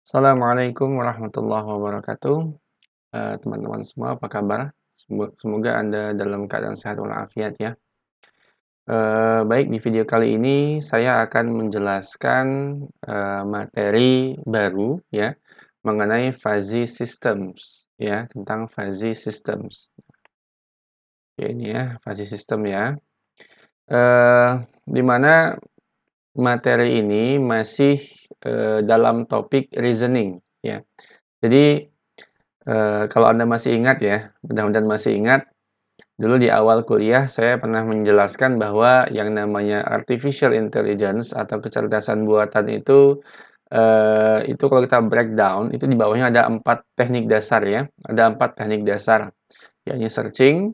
Assalamualaikum warahmatullahi wabarakatuh. Teman-teman semua apa kabar? Semoga Anda dalam keadaan sehat walafiat ya. Baik, di video kali ini saya akan menjelaskan materi baru ya mengenai fuzzy systems ya, tentang fuzzy systems. Oke, ini ya, fuzzy system ya. Di mana materi ini masih dalam topik reasoning ya. Jadi kalau Anda masih ingat ya, mudah-mudahan masih ingat, dulu di awal kuliah saya pernah menjelaskan bahwa yang namanya artificial intelligence atau kecerdasan buatan itu kalau kita breakdown, itu di bawahnya ada 4 teknik dasar ya. Ada 4 teknik dasar, yakni searching,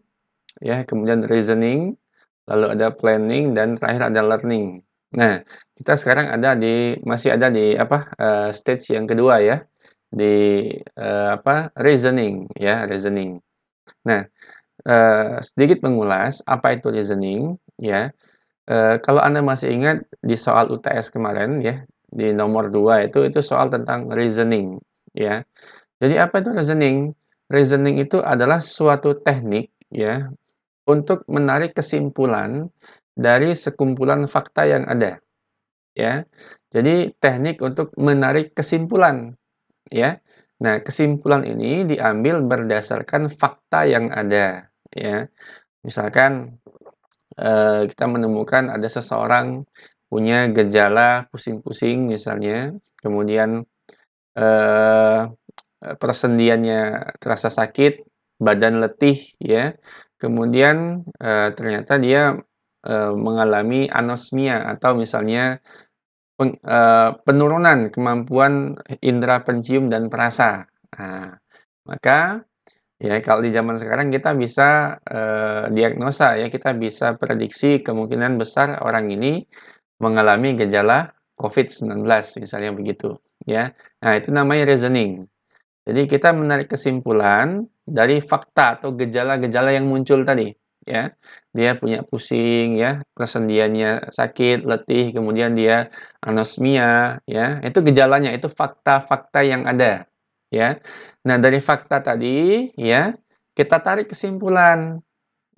ya, kemudian reasoning, lalu ada planning, dan terakhir ada learning. Nah, kita sekarang masih ada di stage yang kedua ya, di reasoning ya, reasoning. Nah, sedikit mengulas apa itu reasoning ya. Kalau Anda masih ingat di soal UTS kemarin ya, di nomor 2 itu soal tentang reasoning ya. Jadi apa itu reasoning? Reasoning itu adalah suatu teknik ya untuk menarik kesimpulan dari sekumpulan fakta yang ada ya. Jadi teknik untuk menarik kesimpulan ya. Nah, kesimpulan ini diambil berdasarkan fakta yang ada ya. Misalkan kita menemukan ada seseorang punya gejala pusing-pusing misalnya, kemudian eh, persendiannya terasa sakit, badan letih ya. Kemudian ternyata dia mengalami anosmia atau misalnya penurunan kemampuan indera pencium dan perasa. Nah, maka ya kalau di zaman sekarang kita bisa diagnosa ya, kita bisa prediksi kemungkinan besar orang ini mengalami gejala COVID-19 misalnya begitu ya. Nah, itu namanya reasoning. Jadi kita menarik kesimpulan dari fakta atau gejala-gejala yang muncul tadi, ya. Dia punya pusing, ya, persendiannya sakit, letih, kemudian dia anosmia, ya. Itu gejalanya, itu fakta-fakta yang ada, ya. Nah, dari fakta tadi, ya, kita tarik kesimpulan,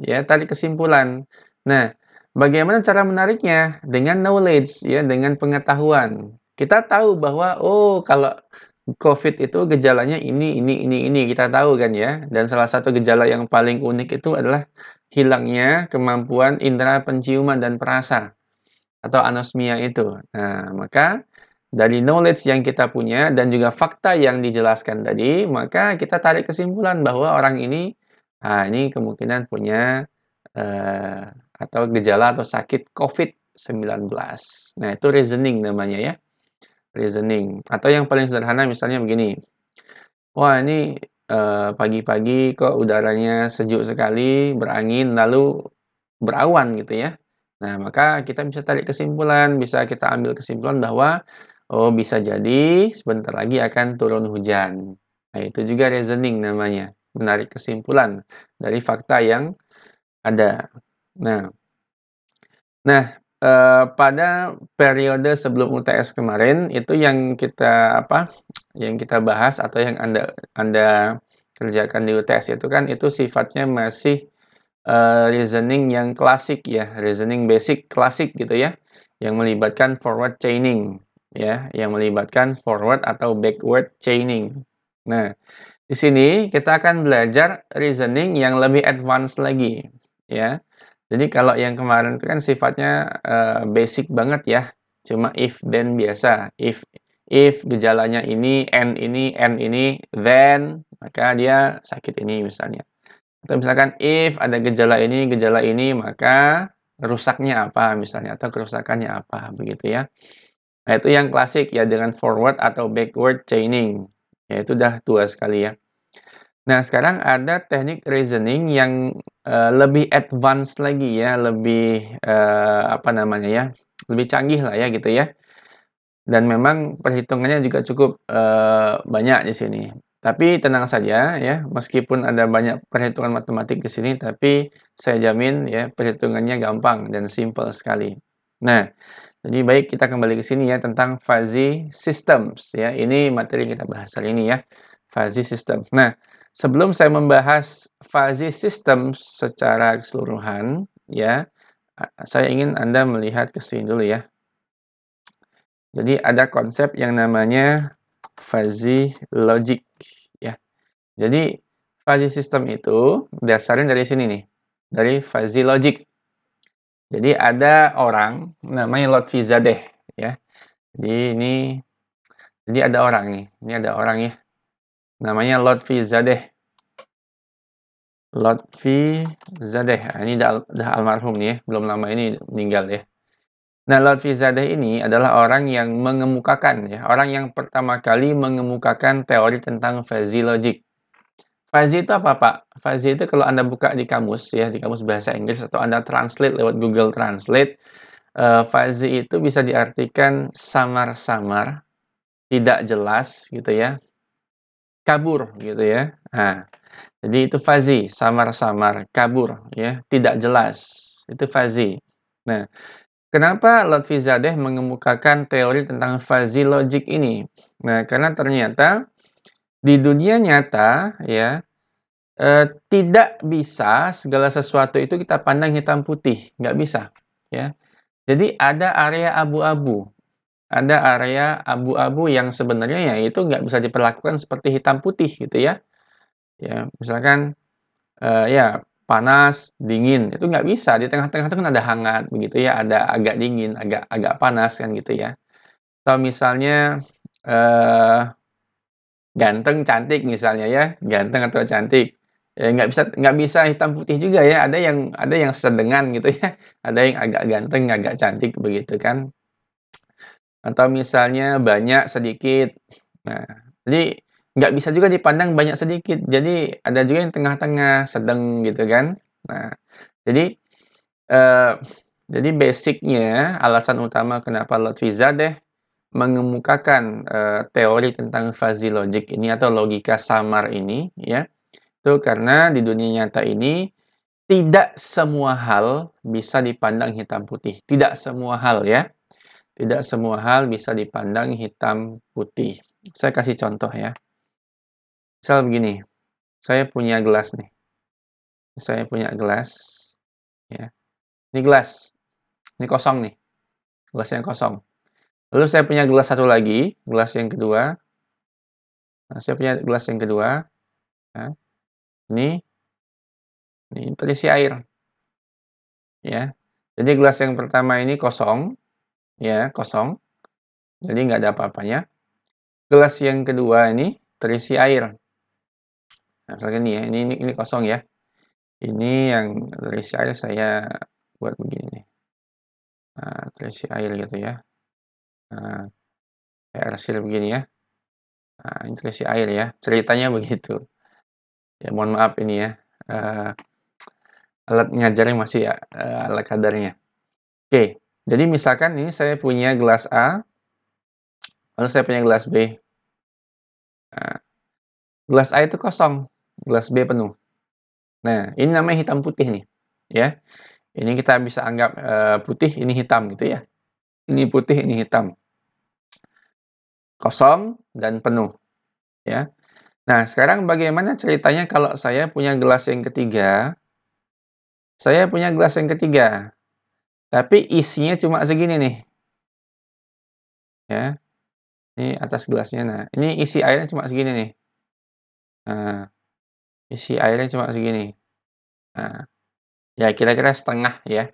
ya, tarik kesimpulan. Nah, bagaimana cara menariknya? Dengan knowledge, ya, dengan pengetahuan. Kita tahu bahwa, oh, kalau COVID itu gejalanya ini, kita tahu kan ya. Dan salah satu gejala yang paling unik itu adalah hilangnya kemampuan indera penciuman dan perasa atau anosmia itu. Nah, maka dari knowledge yang kita punya dan juga fakta yang dijelaskan tadi, maka kita tarik kesimpulan bahwa orang ini kemungkinan punya eh, atau gejala atau sakit COVID-19. Nah, itu reasoning namanya ya. Reasoning. Atau yang paling sederhana misalnya begini. Wah, ini pagi-pagi kok udaranya sejuk sekali, berangin, lalu berawan gitu ya. Nah, maka kita bisa tarik kesimpulan, bisa kita ambil kesimpulan bahwa oh bisa jadi sebentar lagi akan turun hujan. Nah, itu juga reasoning namanya, menarik kesimpulan dari fakta yang ada. Nah, pada periode sebelum UTS kemarin itu yang kita bahas atau yang Anda kerjakan di UTS itu kan itu sifatnya masih reasoning yang klasik ya, reasoning basic klasik gitu ya, yang melibatkan forward chaining ya, yang melibatkan forward atau backward chaining. Nah, di sini kita akan belajar reasoning yang lebih advance lagi ya. Jadi kalau yang kemarin itu kan sifatnya basic banget ya, cuma if then biasa. If gejalanya ini, and ini, then maka dia sakit ini misalnya. Atau misalkan if ada gejala ini, maka rusaknya apa misalnya atau kerusakannya apa begitu ya. Nah, itu yang klasik ya dengan forward atau backward chaining. Ya itu udah tua sekali ya. Nah, sekarang ada teknik reasoning yang lebih advance lagi ya, lebih apa namanya ya, lebih canggih lah ya gitu ya. Dan memang perhitungannya juga cukup banyak di sini. Tapi tenang saja ya, meskipun ada banyak perhitungan matematik di sini, tapi saya jamin ya perhitungannya gampang dan simple sekali. Nah, Jadi baik kita kembali ke sini ya tentang fuzzy systems ya. Ini materi yang kita bahas hari ini ya, fuzzy system. Nah, sebelum saya membahas fuzzy systems secara keseluruhan ya, saya ingin Anda melihat ke sini dulu ya. Jadi ada konsep yang namanya fuzzy logic ya. Jadi fuzzy system itu dasarnya dari sini nih, dari fuzzy logic. Jadi ada orang namanya Lotfi Zadeh ya. Jadi ada orang nih, ini ada orang ya, namanya Lotfi Zadeh. Lotfi Zadeh, ini dah almarhum nih ya, belum lama ini meninggal ya. Nah, Lotfi Zadeh ini adalah orang yang mengemukakan ya, orang yang pertama kali mengemukakan teori tentang fuzzy logic. Fuzzy itu apa, Pak? Fuzzy itu kalau Anda buka di kamus ya, di kamus bahasa Inggris atau Anda translate lewat Google Translate, fuzzy itu bisa diartikan samar-samar, tidak jelas gitu ya, kabur gitu ya. Nah, jadi itu fuzzy, samar-samar, kabur ya, tidak jelas. Itu fuzzy. Nah, kenapa Lotfi Zadeh mengemukakan teori tentang fuzzy logic ini? Nah, karena ternyata di dunia nyata ya, tidak bisa segala sesuatu itu kita pandang hitam putih, nggak bisa ya. Jadi ada area abu-abu. Ada area abu-abu yang sebenarnya ya itu nggak bisa diperlakukan seperti hitam putih gitu ya. Ya, misalkan, ya panas, dingin, itu nggak bisa, di tengah-tengah itu kan ada hangat begitu ya, ada agak dingin, agak agak panas kan gitu ya. Atau misalnya, eee, ganteng, cantik misalnya ya, ganteng atau cantik, ya nggak bisa hitam putih juga ya, ada yang sedengan gitu ya, ada yang agak ganteng, agak cantik begitu kan. Atau misalnya banyak, sedikit. Nah, jadi nggak bisa juga dipandang banyak sedikit. Jadi ada juga yang tengah-tengah, sedang gitu kan. Nah, jadi eee, jadi basic-nya, alasan utama kenapa Lotfi Zadeh mengemukakan, teori tentang fuzzy logic ini atau logika samar ini ya, itu karena di dunia nyata ini tidak semua hal bisa dipandang hitam putih. Tidak semua hal ya. Tidak semua hal bisa dipandang hitam putih. Saya kasih contoh ya. Misal begini, saya punya gelas nih. Saya punya gelas, ya. Ini gelas, ini kosong nih, gelas yang kosong. Lalu saya punya gelas satu lagi, gelas yang kedua. Nah, saya punya gelas yang kedua. Ya. Ini, ini terisi air, ya. Jadi gelas yang pertama ini kosong, ya, kosong. Jadi nggak ada apa-apanya. Gelas yang kedua ini terisi air. Nah, misalkan ini ya, ini kosong ya. Ini yang terisi air saya buat begini nih. Nah, terisi air gitu ya. Nah, kayak arsil begini ya. Nah, ini terisi air ya. Ceritanya begitu. Ya, mohon maaf ini ya. Eh, alat ngajarnya masih ya, alat kadarnya. Oke, jadi misalkan ini saya punya gelas A, lalu saya punya gelas B. Nah, gelas A itu kosong, gelas B penuh. Nah, ini namanya hitam putih nih, ya. Ini kita bisa anggap putih, ini hitam gitu ya. Ini putih, ini hitam. Kosong dan penuh, ya. Nah, sekarang bagaimana ceritanya kalau saya punya gelas yang ketiga? Saya punya gelas yang ketiga, tapi isinya cuma segini nih, ya. Ini atas gelasnya. Nah, ini isi airnya cuma segini nih. Nah, isi airnya cuma segini. Nah, ya kira-kira setengah ya.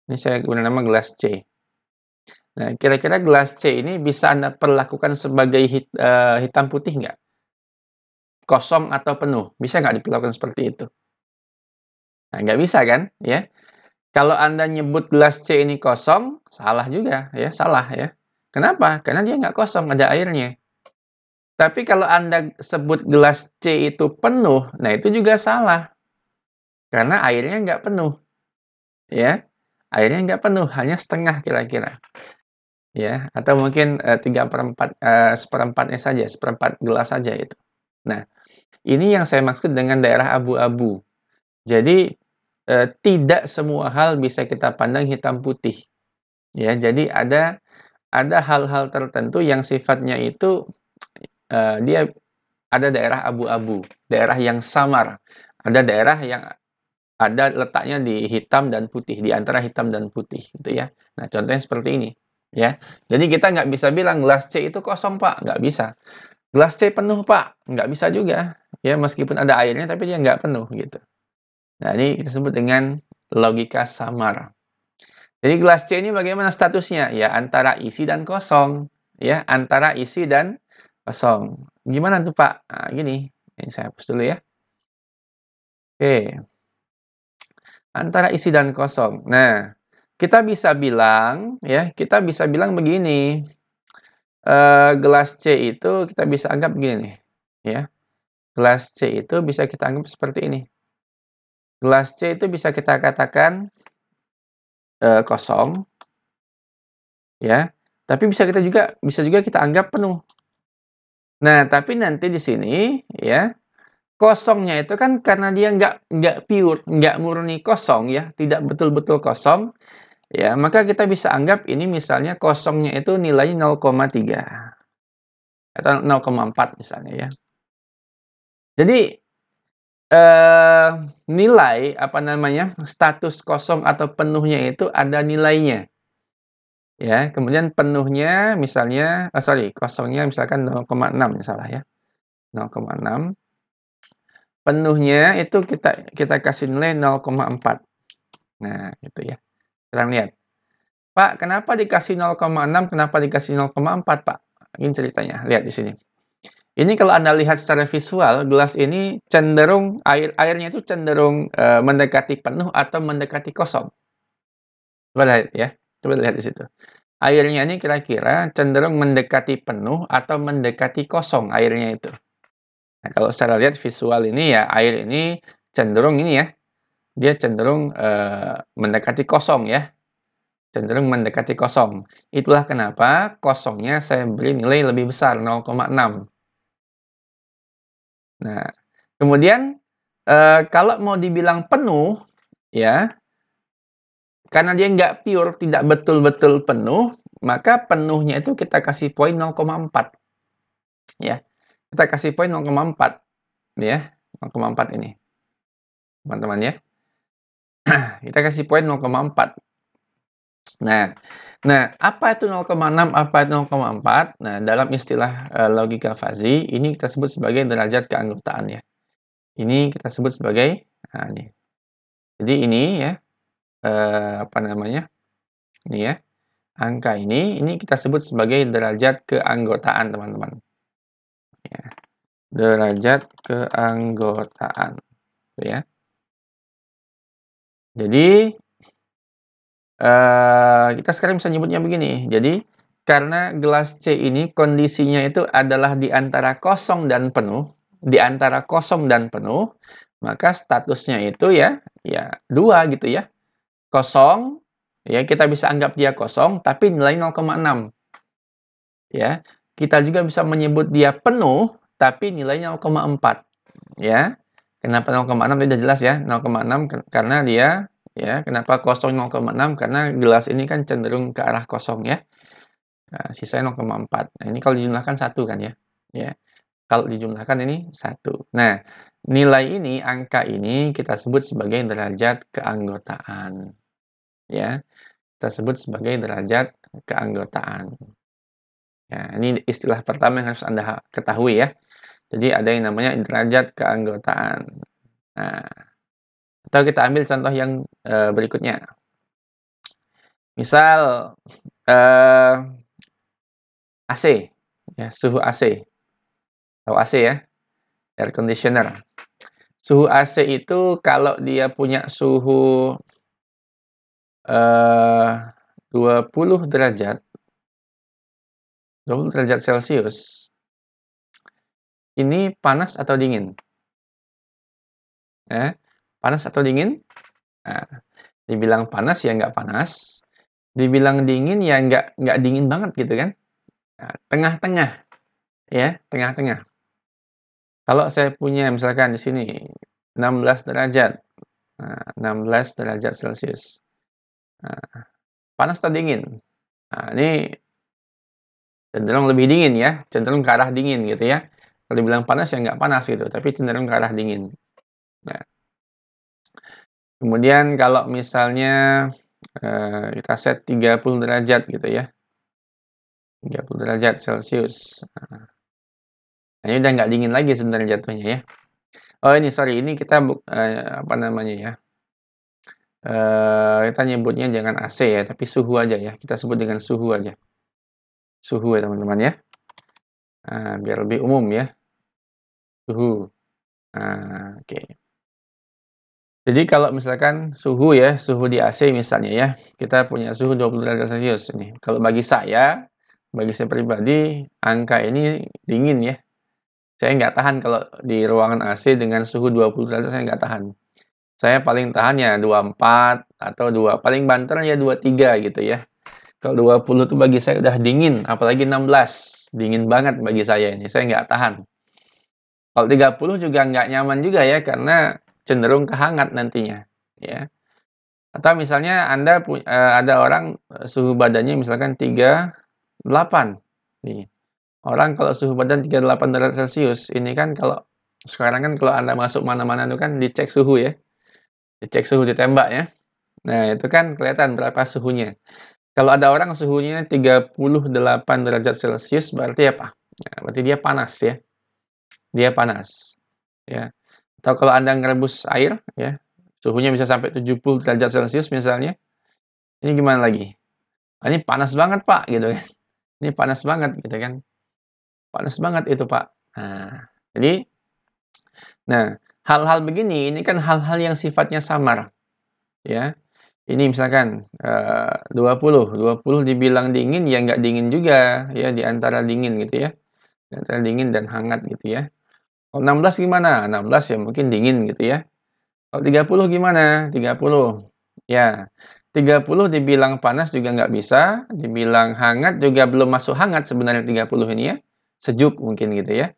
Ini saya gunakan nama gelas C. Nah, kira-kira gelas C ini bisa Anda perlakukan sebagai hitam putih nggak? Kosong atau penuh? Bisa nggak diperlakukan seperti itu? Nah, nggak bisa kan, ya? Kalau Anda nyebut gelas C ini kosong, salah juga ya, salah ya. Kenapa? Karena dia nggak kosong, ada airnya. Tapi kalau Anda sebut gelas C itu penuh, nah itu juga salah. Karena airnya nggak penuh, ya. Airnya nggak penuh, hanya setengah kira-kira. Ya, atau mungkin, 3/4, seperempatnya saja, seperempat gelas saja itu. Nah, ini yang saya maksud dengan daerah abu-abu. Jadi, tidak semua hal bisa kita pandang hitam putih. Ya, jadi ada hal-hal tertentu yang sifatnya itu, dia ada daerah abu-abu, daerah yang samar, ada daerah yang ada letaknya di hitam dan putih, di antara hitam dan putih, gitu ya. Nah, contohnya seperti ini, ya. Jadi kita nggak bisa bilang gelas C itu kosong, Pak, nggak bisa. Gelas C penuh, Pak, nggak bisa juga. Ya, meskipun ada airnya, tapi dia nggak penuh, gitu. Nah, ini kita sebut dengan logika samar. Jadi gelas C ini bagaimana statusnya? Ya, antara isi dan kosong. Ya, antara isi dan kosong. Gimana tuh, Pak? Nah, gini. Ini saya hapus dulu ya. Oke. Antara isi dan kosong. Nah, kita bisa bilang, ya, kita bisa bilang begini. Gelas C itu kita bisa anggap begini nih. Ya, gelas C itu bisa kita anggap seperti ini. Gelas C itu bisa kita katakan kosong, ya. Tapi bisa juga kita anggap penuh. Nah, tapi nanti di sini, ya, kosongnya itu kan karena dia nggak pure, nggak murni kosong, ya, tidak betul-betul kosong, ya, maka kita bisa anggap ini misalnya kosongnya itu nilainya 0,3 atau 0,4 misalnya, ya. Jadi, nilai, apa namanya, status kosong atau penuhnya itu ada nilainya. Ya, kemudian penuhnya misalnya kosongnya misalkan 0,6 misalnya ya, 0,6. Penuhnya itu kita kasih nilai 0,4. Nah, gitu ya. Sekarang lihat, "Pak, kenapa dikasih 0,6, kenapa dikasih 0,4, Pak?" Ini ceritanya, lihat di sini. Ini kalau Anda lihat secara visual, gelas ini cenderung airnya itu cenderung, mendekati penuh atau mendekati kosong. Coba lihat ya, coba lihat di situ. Airnya ini kira-kira cenderung mendekati penuh atau mendekati kosong airnya itu. Nah, kalau secara lihat visual ini ya, air ini cenderung ini ya, dia cenderung, mendekati kosong ya, cenderung mendekati kosong. Itulah kenapa kosongnya saya beri nilai lebih besar, 0,6. Nah, kemudian, kalau mau dibilang penuh, ya, karena dia nggak pure, tidak betul-betul penuh, maka penuhnya itu kita kasih poin 0,4, ya. Kita kasih poin 0,4, ya, 0,4 ini, teman-teman ya. Kita kasih poin 0,4. Nah apa itu 0,6, apa itu 0,4? Nah, dalam istilah, logika fuzzy, ini kita sebut sebagai derajat keanggotaan ya. Ini kita sebut sebagai nah ini. Jadi ini ya, apa namanya, ini ya, angka ini kita sebut sebagai derajat keanggotaan, teman-teman. Ya, derajat keanggotaan, gitu ya. Jadi, kita sekarang bisa nyebutnya begini. Jadi, karena gelas C ini kondisinya itu adalah di antara kosong dan penuh, di antara kosong dan penuh, maka statusnya itu ya, ya 2 gitu ya. Kosong, ya kita bisa anggap dia kosong, tapi nilai 0,6. Ya, kita juga bisa menyebut dia penuh, tapi nilainya 0,4. Ya, kenapa 0,6 tadi udah jelas ya, 0,6 karena dia ya, kenapa kosong 0,6 karena gelas ini kan cenderung ke arah kosong ya. Nah, sisanya 0,4. Nah, ini kalau dijumlahkan 1 kan ya. Ya, kalau dijumlahkan ini 1. Nah, nilai ini, angka ini kita sebut sebagai derajat keanggotaan. Ya, kita sebut sebagai derajat keanggotaan. Ya, ini istilah pertama yang harus Anda ketahui ya. Jadi ada yang namanya derajat keanggotaan. Nah, atau kita ambil contoh yang berikutnya. Misal AC, ya, suhu AC. Tahu AC ya? Air conditioner. Suhu AC itu kalau dia punya suhu 20 derajat, 20 derajat Celcius, ini panas atau dingin? Panas atau dingin? Nah, dibilang panas ya nggak panas, dibilang dingin ya nggak dingin banget gitu kan. Nah, tengah-tengah, ya, tengah-tengah. Kalau saya punya misalkan di sini 16 derajat, nah, 16 derajat Celcius. Nah, panas atau dingin? Nah, ini cenderung lebih dingin ya, cenderung ke arah dingin gitu ya. Kalau dibilang panas ya nggak panas gitu, tapi cenderung ke arah dingin. Nah, kemudian kalau misalnya, kita set 30 derajat gitu ya, 30 derajat Celcius. Nah, ini udah nggak dingin lagi sebenarnya jatuhnya ya. Oh ini sorry, ini kita apa namanya ya, kita nyebutnya jangan AC ya, tapi suhu aja ya, kita sebut dengan suhu aja. Suhu ya teman-teman ya. Biar lebih umum ya, suhu. Oke. Jadi kalau misalkan suhu ya, suhu di AC misalnya ya, kita punya suhu 20 derajat Celcius ini. Kalau bagi saya pribadi, angka ini dingin ya. Saya nggak tahan kalau di ruangan AC dengan suhu 20 derajat, saya nggak tahan. Saya paling tahan ya 24 atau paling banter ya 23 gitu ya. Kalau 20 tuh bagi saya udah dingin, apalagi 16. Dingin banget bagi saya ini, saya nggak tahan. Kalau 30 juga nggak nyaman juga ya, karena cenderung kehangat nantinya, ya. Atau misalnya Anda ada orang suhu badannya misalkan 38 nih. Orang kalau suhu badan 38 derajat Celcius, ini kan kalau sekarang kan kalau Anda masuk mana-mana itu kan dicek suhu ya, dicek suhu ditembak ya. Nah, itu kan kelihatan berapa suhunya. Kalau ada orang suhunya 38 derajat Celcius berarti apa? Ya, berarti dia panas ya. Dia panas, ya. Atau kalau Anda ngerebus air ya, suhunya bisa sampai 70 derajat Celcius misalnya, ini gimana lagi? Ini panas banget, Pak, gitu kan. Ini panas banget gitu kan. Panas banget itu, Pak. Jadi hal-hal begini ini kan hal-hal yang sifatnya samar, ya. Ini misalkan 20 dibilang dingin ya nggak dingin juga ya, di antara dingin gitu ya. Di antara dingin dan hangat gitu ya. Kalau 16 gimana? 16 ya mungkin dingin gitu ya. Kalau 30 gimana? 30. Ya, 30 dibilang panas juga nggak bisa, dibilang hangat juga belum masuk hangat sebenarnya 30 ini ya. Sejuk mungkin gitu ya.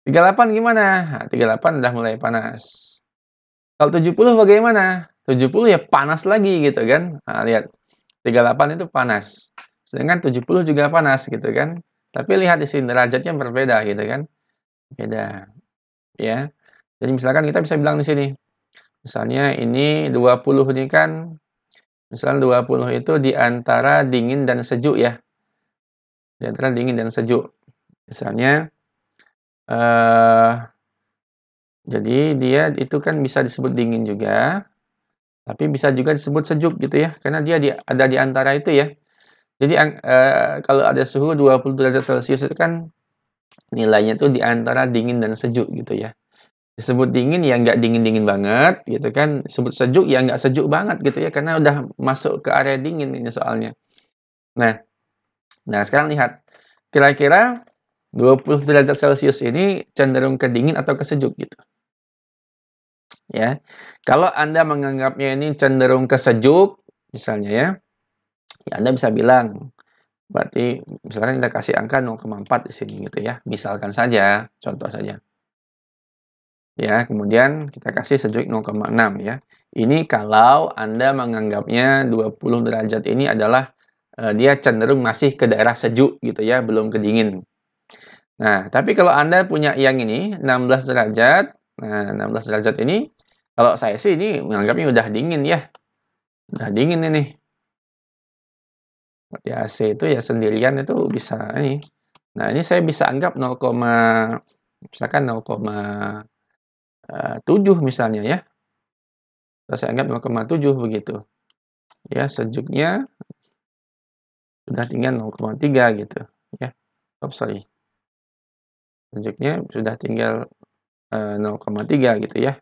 38 gimana? Nah, 38 udah mulai panas. Kalau 70 bagaimana? 70 ya panas lagi gitu kan. Nah, lihat. 38 itu panas. Sedangkan 70 juga panas gitu kan. Tapi lihat di sini derajatnya berbeda gitu kan. Beda, ya. Jadi misalkan kita bisa bilang di sini, misalnya ini 20 ini kan, misalnya 20 itu di antara dingin dan sejuk ya. Di antara dingin dan sejuk. Misalnya, eh jadi dia itu kan bisa disebut dingin juga, tapi bisa juga disebut sejuk gitu ya, karena dia ada di antara itu ya. Jadi kalau ada suhu 20 derajat Celcius itu kan nilainya tuh di antara dingin dan sejuk gitu ya. Disebut dingin ya nggak dingin-dingin banget gitu kan, disebut sejuk ya nggak sejuk banget gitu ya, karena udah masuk ke area dingin ini soalnya. Nah nah sekarang lihat, kira-kira 20 derajat Celcius ini cenderung ke dingin atau ke sejuk gitu, ya. Kalau Anda menganggapnya ini cenderung ke sejuk, misalnya ya, ya Anda bisa bilang, berarti misalkan kita kasih angka 0,4 di sini gitu ya, misalkan saja, contoh saja. Ya, kemudian kita kasih sejuk 0,6 ya. Ini kalau Anda menganggapnya 20 derajat ini adalah dia cenderung masih ke daerah sejuk gitu ya, belum ke dingin. Nah, tapi kalau Anda punya yang ini 16 derajat, nah 16 derajat ini kalau saya sih ini menganggapnya udah dingin ya. Udah dingin ini. Di AC itu ya sendirian itu bisa ini. Nah, ini saya bisa anggap misalkan 0,7 misalnya ya. Saya anggap 0,7 begitu. Ya, sejuknya sudah tinggal 0,3 gitu ya. Sorry. Sejuknya sudah tinggal 0,3 gitu ya.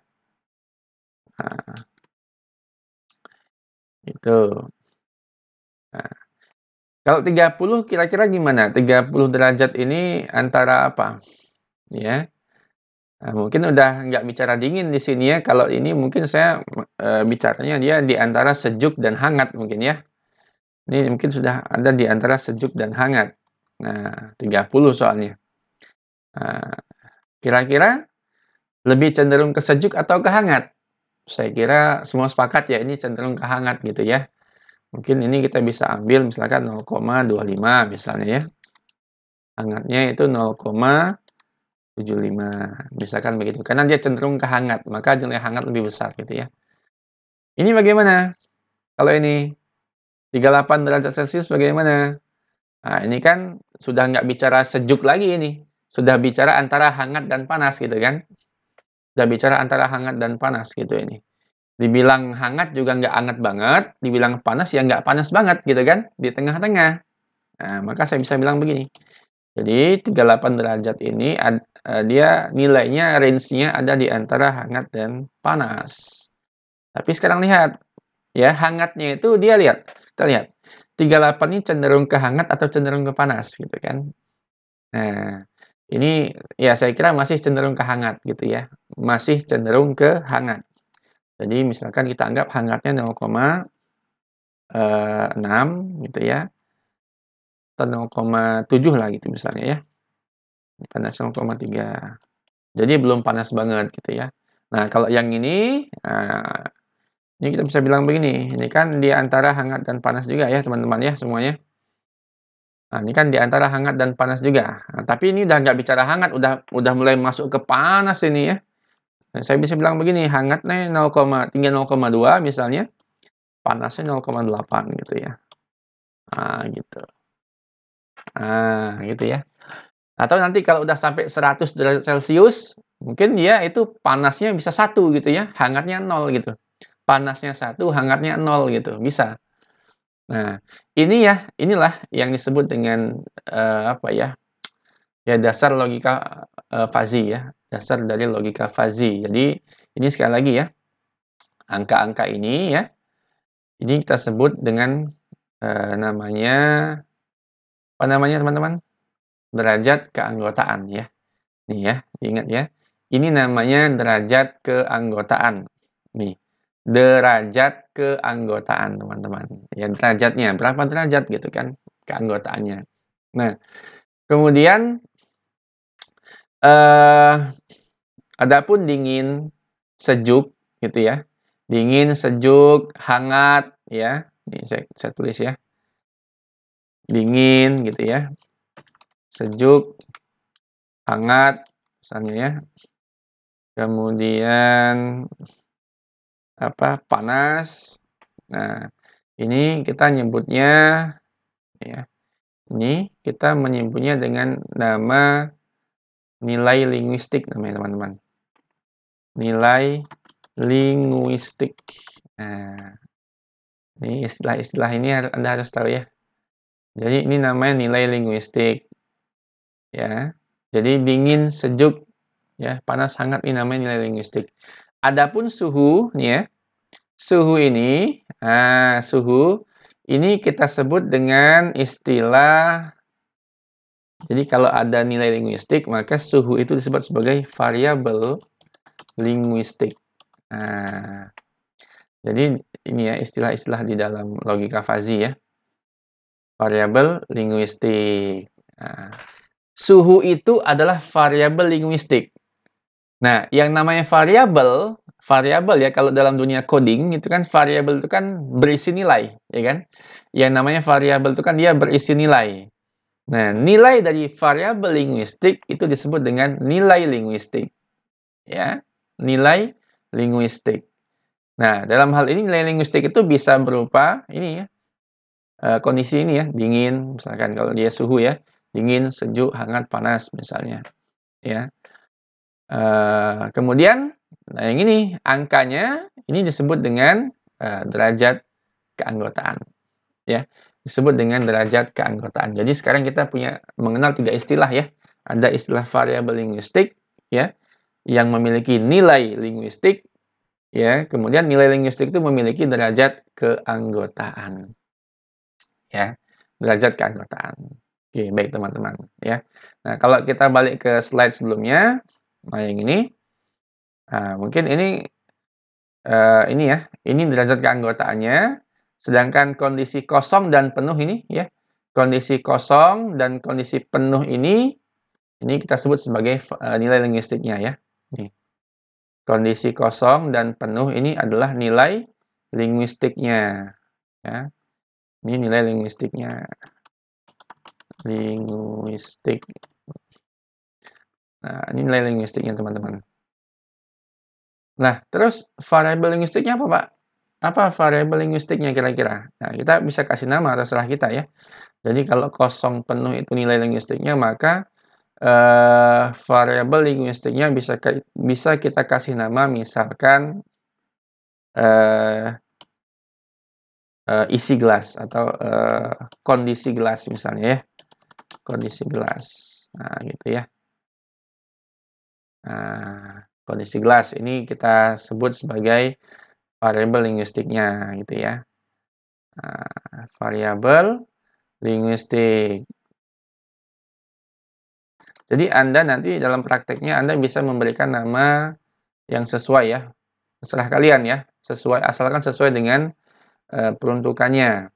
Nah, itu. Nah, kalau 30 kira-kira gimana? 30 derajat ini antara apa? Ya. Nah, mungkin udah nggak bicara dingin di sini ya. Kalau ini mungkin saya bicaranya dia di antara sejuk dan hangat mungkin ya. Ini mungkin sudah ada di antara sejuk dan hangat. Nah, 30 soalnya. Nah, kira-kira lebih cenderung ke sejuk atau ke hangat? Saya kira semua sepakat ya ini cenderung ke hangat gitu ya. Mungkin ini kita bisa ambil misalkan 0,25 misalnya ya. Hangatnya itu 0,75, misalkan begitu. Karena dia cenderung ke hangat, maka nilai hangat lebih besar gitu ya. Ini bagaimana? Kalau ini 38 derajat Celcius bagaimana? Nah, ini kan sudah nggak bicara sejuk lagi ini. Sudah bicara antara hangat dan panas gitu kan. Sudah bicara antara hangat dan panas gitu ini. Dibilang hangat juga nggak hangat banget, dibilang panas ya nggak panas banget gitu kan, di tengah-tengah. Nah, maka saya bisa bilang begini. Jadi 38 derajat ini dia nilainya range-nya ada di antara hangat dan panas. Tapi sekarang lihat ya, hangatnya itu dia lihat. Kita lihat. 38 ini cenderung ke hangat atau cenderung ke panas gitu kan. Nah, ini ya saya kira masih cenderung ke hangat gitu ya. Masih cenderung ke hangat. Jadi misalkan kita anggap hangatnya 0,6 gitu ya. Atau 0,7 lah gitu misalnya ya. Panas 0,3. Jadi belum panas banget gitu ya. Nah, kalau yang ini, ini kita bisa bilang begini, ini kan di antara hangat dan panas juga ya teman-teman ya semuanya. Nah, ini kan di antara hangat dan panas juga. Nah, tapi ini udah nggak bicara hangat, udah mulai masuk ke panas ini ya. Nah, saya bisa bilang begini, hangatnya 0,2 misalnya, panasnya 0,8 gitu ya. Nah, gitu. Nah, gitu ya. Atau nanti kalau udah sampai 100 derajat Celcius, mungkin dia itu panasnya bisa 1 gitu ya, hangatnya 0 gitu. Panasnya 1, hangatnya 0 gitu, bisa. Nah, inilah yang disebut dengan, apa ya, ya dasar logika, fuzzy ya, dasar dari logika fuzzy. Jadi, ini sekali lagi ya, angka-angka ini ya, ini kita sebut dengan, namanya, apa namanya teman-teman? Derajat keanggotaan ya. Nih ya, ingat ya. Ini namanya derajat keanggotaan. Nih, derajat keanggotaan, teman-teman. Ya, derajatnya, berapa derajat gitu kan, keanggotaannya. Nah, kemudian, eh adapun dingin, sejuk, gitu ya. Dingin, sejuk, hangat, ya. Nih, saya tulis ya. Dingin, gitu ya. Sejuk, hangat, misalnya ya. Kemudian apa, panas. Nah, ini kita nyebutnya ya, ini kita menyebutnya dengan nama nilai linguistik namanya teman-teman. Nilai linguistik. Nah, ini istilah-istilah ini Anda harus tahu ya. Jadi ini namanya nilai linguistik ya. Jadi dingin, sejuk ya, panas, hangat ini namanya nilai linguistik. Adapun suhu nih ya. Suhu ini, suhu ini kita sebut dengan istilah, jadi kalau ada nilai linguistik, maka suhu itu disebut sebagai variabel linguistik. Nah, jadi ini ya istilah-istilah di dalam logika fuzzy ya. Variabel linguistik. Nah, suhu itu adalah variabel linguistik. Nah, yang namanya variabel ya kalau dalam dunia coding itu kan variabel itu kan berisi nilai, ya kan? Yang namanya variabel itu kan dia berisi nilai. Nah, nilai dari variabel linguistik itu disebut dengan nilai linguistik. Ya, nilai linguistik. Nah, dalam hal ini nilai linguistik itu bisa berupa ini ya, kondisi ini ya, dingin, misalkan kalau dia suhu ya, dingin, sejuk, hangat, panas misalnya. Ya. Kemudian, nah yang ini angkanya ini disebut dengan derajat keanggotaan, ya, disebut dengan derajat keanggotaan. Jadi sekarang kita mengenal 3 istilah ya. Ada istilah variabel linguistik, ya, yang memiliki nilai linguistik, ya. Kemudian nilai linguistik itu memiliki derajat keanggotaan, ya, derajat keanggotaan. Oke, baik teman-teman, ya. Nah, kalau kita balik ke slide sebelumnya, nah yang ini. Nah, mungkin ini ya, ini derajat keanggotaannya, sedangkan kondisi kosong dan penuh ini ya, kondisi kosong dan kondisi penuh ini kita sebut sebagai nilai linguistiknya ya. Nih, kondisi kosong dan penuh ini adalah nilai linguistiknya ya. Ini nilai linguistiknya. Linguistik. Nah, ini nilai linguistiknya, teman-teman. Nah, terus variabel linguistiknya apa, Pak? Apa variabel linguistiknya kira-kira? Nah, kita bisa kasih nama, terserah kita ya. Jadi kalau kosong penuh itu nilai linguistiknya, maka variabel linguistiknya bisa kita kasih nama, misalkan isi gelas atau kondisi gelas misalnya ya, kondisi gelas. Nah, gitu ya. Nah, kondisi gelas ini kita sebut sebagai variabel linguistiknya gitu ya. Nah, variabel linguistik. Jadi Anda nanti dalam prakteknya Anda bisa memberikan nama yang sesuai ya. Terserah kalian ya, asalkan sesuai dengan peruntukannya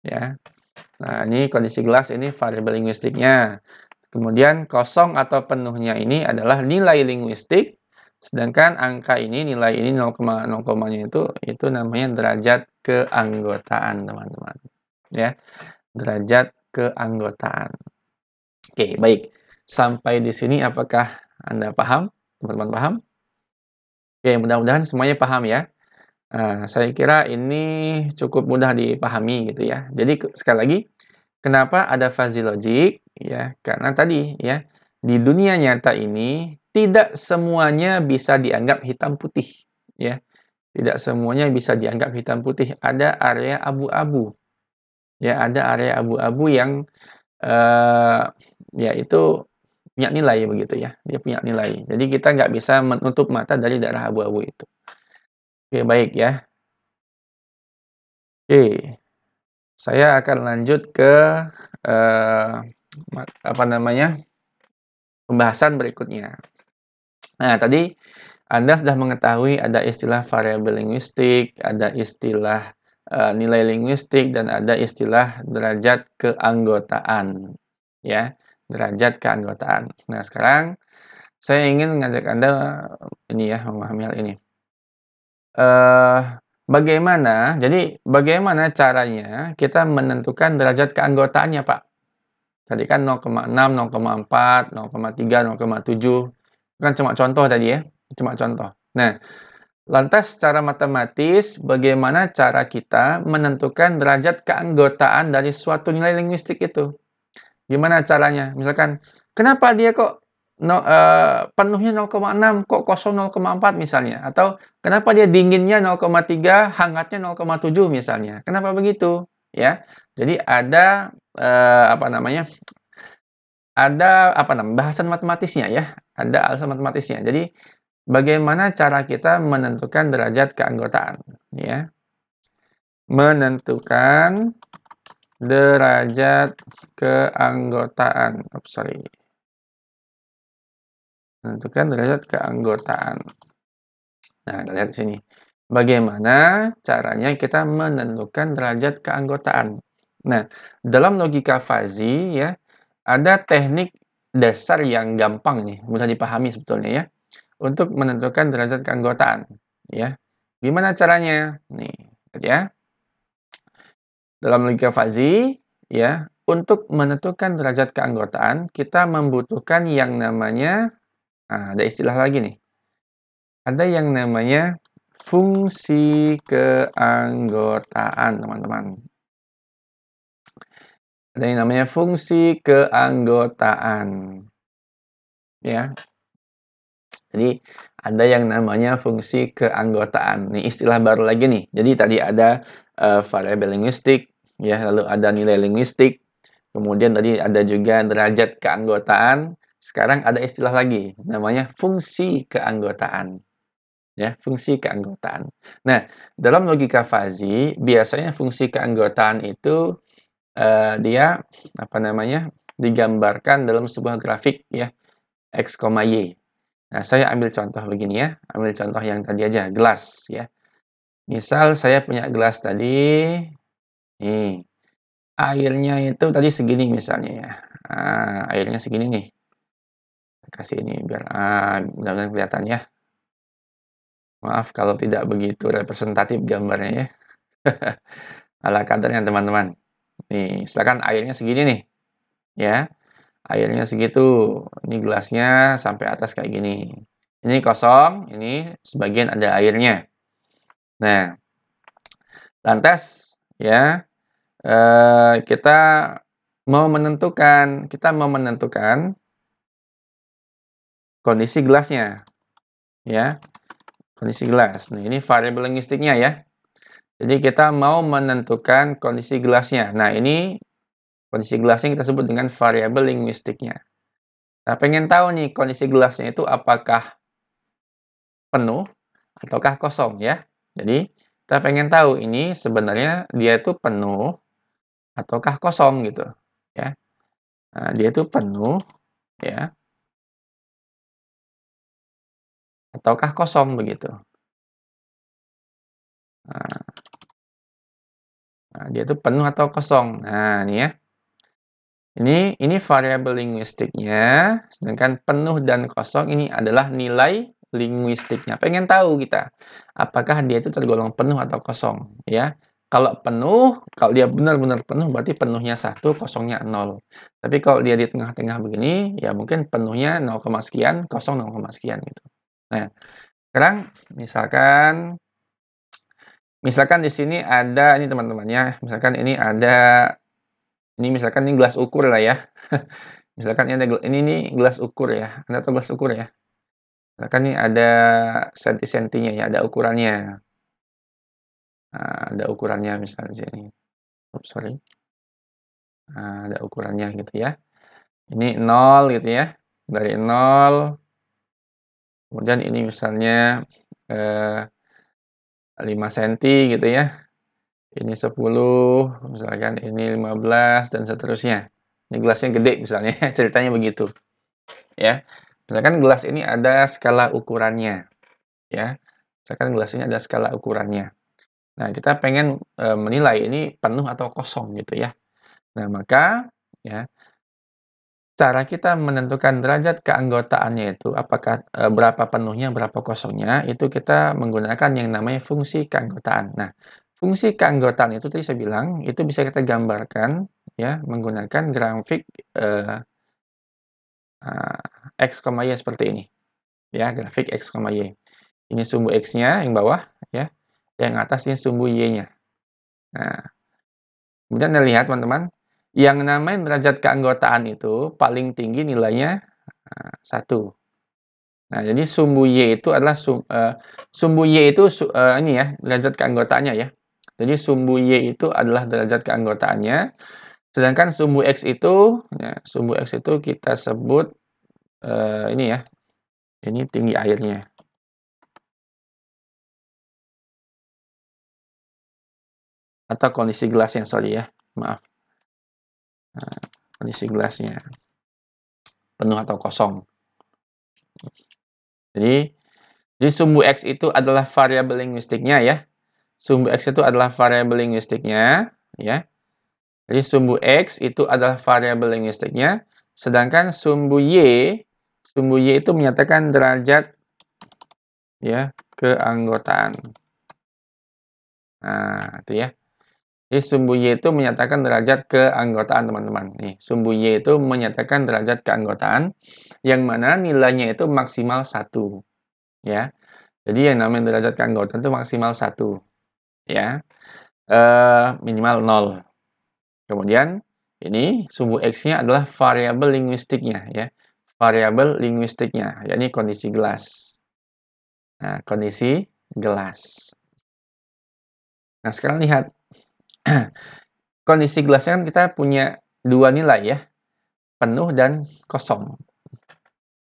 ya. Nah, ini kondisi gelas, ini variabel linguistiknya. Kemudian kosong atau penuhnya ini adalah nilai linguistik, sedangkan angka ini, nilai ini 0,0-nya itu namanya derajat keanggotaan, teman-teman. Ya, derajat keanggotaan. Oke, baik. Sampai di sini apakah Anda paham? Teman-teman paham? Oke, mudah-mudahan semuanya paham ya. Saya kira ini cukup mudah dipahami gitu ya. Jadi sekali lagi, kenapa ada fuzzy logic? Ya, karena tadi ya, di dunia nyata ini tidak semuanya bisa dianggap hitam putih ya. Tidak semuanya bisa dianggap hitam putih. Ada area abu-abu. Ya, ada area abu-abu yang ya itu punya nilai begitu ya. Dia punya nilai. Jadi kita nggak bisa menutup mata dari daerah abu-abu itu. Oke, baik ya. Oke. Saya akan lanjut ke eh, apa namanya, pembahasan berikutnya. Nah, tadi Anda sudah mengetahui ada istilah variabel linguistik, ada istilah nilai linguistik, dan ada istilah derajat keanggotaan. Ya, derajat keanggotaan. Nah, sekarang saya ingin mengajak Anda ini ya, memahami hal ini. Eh, bagaimana caranya kita menentukan derajat keanggotaannya, Pak? Tadi kan 0,6, 0,4, 0,3, 0,7. Kan cuma contoh tadi ya, cuma contoh. Nah, lantas secara matematis, bagaimana cara kita menentukan derajat keanggotaan dari suatu nilai linguistik itu? Gimana caranya? Misalkan, kenapa dia kok penuhnya 0,6, kok kosong 0,4 misalnya? Atau kenapa dia dinginnya 0,3, hangatnya 0,7 misalnya? Kenapa begitu? Ya, jadi ada apa namanya? Ada bahasan matematisnya ya, ada alasan matematisnya. Jadi bagaimana cara kita menentukan derajat keanggotaan ya? Menentukan derajat keanggotaan. Menentukan derajat keanggotaan. Nah, kita lihat di sini. Bagaimana caranya kita menentukan derajat keanggotaan? Nah, dalam logika fuzzy ya, ada teknik dasar yang gampang nih, mudah dipahami sebetulnya ya, untuk menentukan derajat keanggotaan ya. Gimana caranya? Nih, lihat ya. Dalam logika fuzzy ya, untuk menentukan derajat keanggotaan, kita membutuhkan yang namanya ada istilah lagi nih. Ada yang namanya fungsi keanggotaan, teman-teman. Ada yang namanya fungsi keanggotaan. Ya. Jadi ada yang namanya fungsi keanggotaan. Nih istilah baru lagi nih. Jadi tadi ada variabel linguistik, ya, lalu ada nilai linguistik. Kemudian tadi ada juga derajat keanggotaan. Sekarang ada istilah lagi, namanya fungsi keanggotaan. Ya, fungsi keanggotaan. Nah, dalam logika fuzzy, biasanya fungsi keanggotaan itu dia apa namanya? Digambarkan dalam sebuah grafik ya, X, Y. Nah, saya ambil contoh begini ya, ambil contoh yang tadi aja, gelas ya. Misal saya punya gelas tadi, nih, airnya itu tadi segini misalnya ya. Airnya segini nih. Kasih ini biar mudah-mudahan kelihatan ya. Maaf kalau tidak begitu representatif gambarnya ya. Ala kadarnya teman-teman. Nih, misalkan airnya segini nih, ya. Airnya segitu. Ini gelasnya sampai atas kayak gini. Ini kosong, ini sebagian ada airnya. Nah, lantas ya, kita mau menentukan kondisi gelasnya, ya. Kondisi gelas. Nah, ini variabel linguistiknya ya. Jadi kita mau menentukan kondisi gelasnya. Nah, ini kondisi gelasnya kita sebut dengan variabel linguistiknya. Nah, pengen tahu nih kondisi gelasnya itu apakah penuh ataukah kosong ya. Jadi kita pengen tahu ini sebenarnya dia itu penuh ataukah kosong gitu ya. Nah, dia itu penuh ya ataukah kosong begitu. Nah, dia itu penuh atau kosong. Nah, ini ya. Ini variabel linguistiknya, sedangkan penuh dan kosong ini adalah nilai linguistiknya. Pengen tahu kita, apakah dia itu tergolong penuh atau kosong, ya. Kalau penuh, kalau dia benar-benar penuh, berarti penuhnya 1, kosongnya 0. Tapi kalau dia di tengah-tengah begini, ya mungkin penuhnya 0, sekian, kosong 0, sekian gitu. Nah, sekarang misalkan di sini ada ini teman-teman ya, misalkan ini gelas ukur lah ya. Misalkan ini nih gelas ukur ya. Anda tahu gelas ukur ya? Misalkan ini ada senti-sentinya ya, ada ukurannya. Nah, ada ukurannya misalnya di sini. Oops, sorry. Nah, ada ukurannya gitu ya. Ini 0 gitu ya. Dari 0, kemudian ini misalnya 5 senti gitu ya. Ini 10, misalkan ini 15 dan seterusnya. Ini gelasnya gede misalnya, ceritanya begitu. Ya. Misalkan gelas ini ada skala ukurannya, ya. Misalkan gelas ini ada skala ukurannya. Nah, kita pengen menilai ini penuh atau kosong gitu ya. Nah, maka ya cara kita menentukan derajat keanggotaannya itu apakah berapa penuhnya, berapa kosongnya, itu kita menggunakan yang namanya fungsi keanggotaan. Nah, fungsi keanggotaan itu tadi saya bilang itu bisa kita gambarkan ya menggunakan grafik X, Y seperti ini. Ya, grafik X, Y. Ini sumbu X-nya yang bawah ya. Yang atas ini sumbu Y-nya. Nah, kemudian Anda lihat teman-teman, yang namanya derajat keanggotaan itu paling tinggi nilainya 1. Nah, jadi sumbu Y itu adalah sumbu Y itu ini ya, derajat keanggotaannya ya. Jadi sumbu Y itu adalah derajat keanggotaannya, sedangkan sumbu X itu kita sebut ini ya, ini tinggi airnya. Atau kondisi gelasnya, sorry ya, maaf. Nah, kondisi gelasnya, penuh atau kosong. Jadi sumbu X itu adalah variabel linguistiknya ya. Sumbu X itu adalah variabel linguistiknya ya. Jadi sumbu X itu adalah variabel linguistiknya, sedangkan sumbu Y itu menyatakan derajat ya keanggotaan. Nah, itu ya. Jadi sumbu Y itu menyatakan derajat keanggotaan, teman-teman. Nih, sumbu Y itu menyatakan derajat keanggotaan yang mana nilainya itu maksimal 1, ya. Jadi yang namanya derajat keanggotaan itu maksimal 1, ya. Minimal 0. Kemudian ini sumbu X-nya adalah variabel linguistiknya ya. Variabel linguistiknya, yakni kondisi gelas. Nah, kondisi gelas. Nah, sekarang lihat. Kondisi gelasnya kan kita punya 2 nilai ya, penuh dan kosong.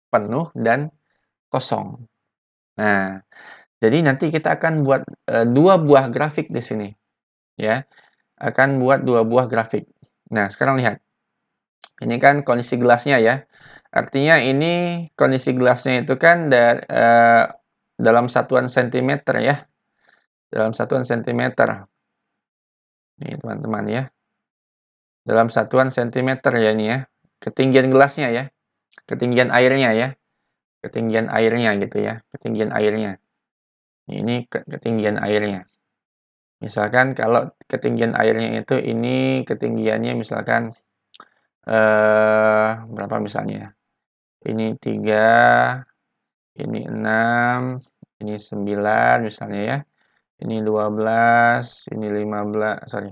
Penuh dan kosong. Nah, jadi nanti kita akan buat 2 buah grafik di sini ya. Akan buat 2 buah grafik. Nah, sekarang lihat. Ini kan kondisi gelasnya ya. Artinya ini kondisi gelasnya itu kan dalam satuan sentimeter ya. Dalam satuan sentimeter. Nih teman-teman ya. Dalam satuan sentimeter ya ini ya. Ketinggian gelasnya ya. Ketinggian airnya ya. Ketinggian airnya gitu ya. Ketinggian airnya. Ini ketinggian airnya. Misalkan kalau ketinggian airnya itu ini ketinggiannya misalkan berapa misalnya? Ini 3, ini 6, ini 9 misalnya ya. Ini 12, ini 15, sorry.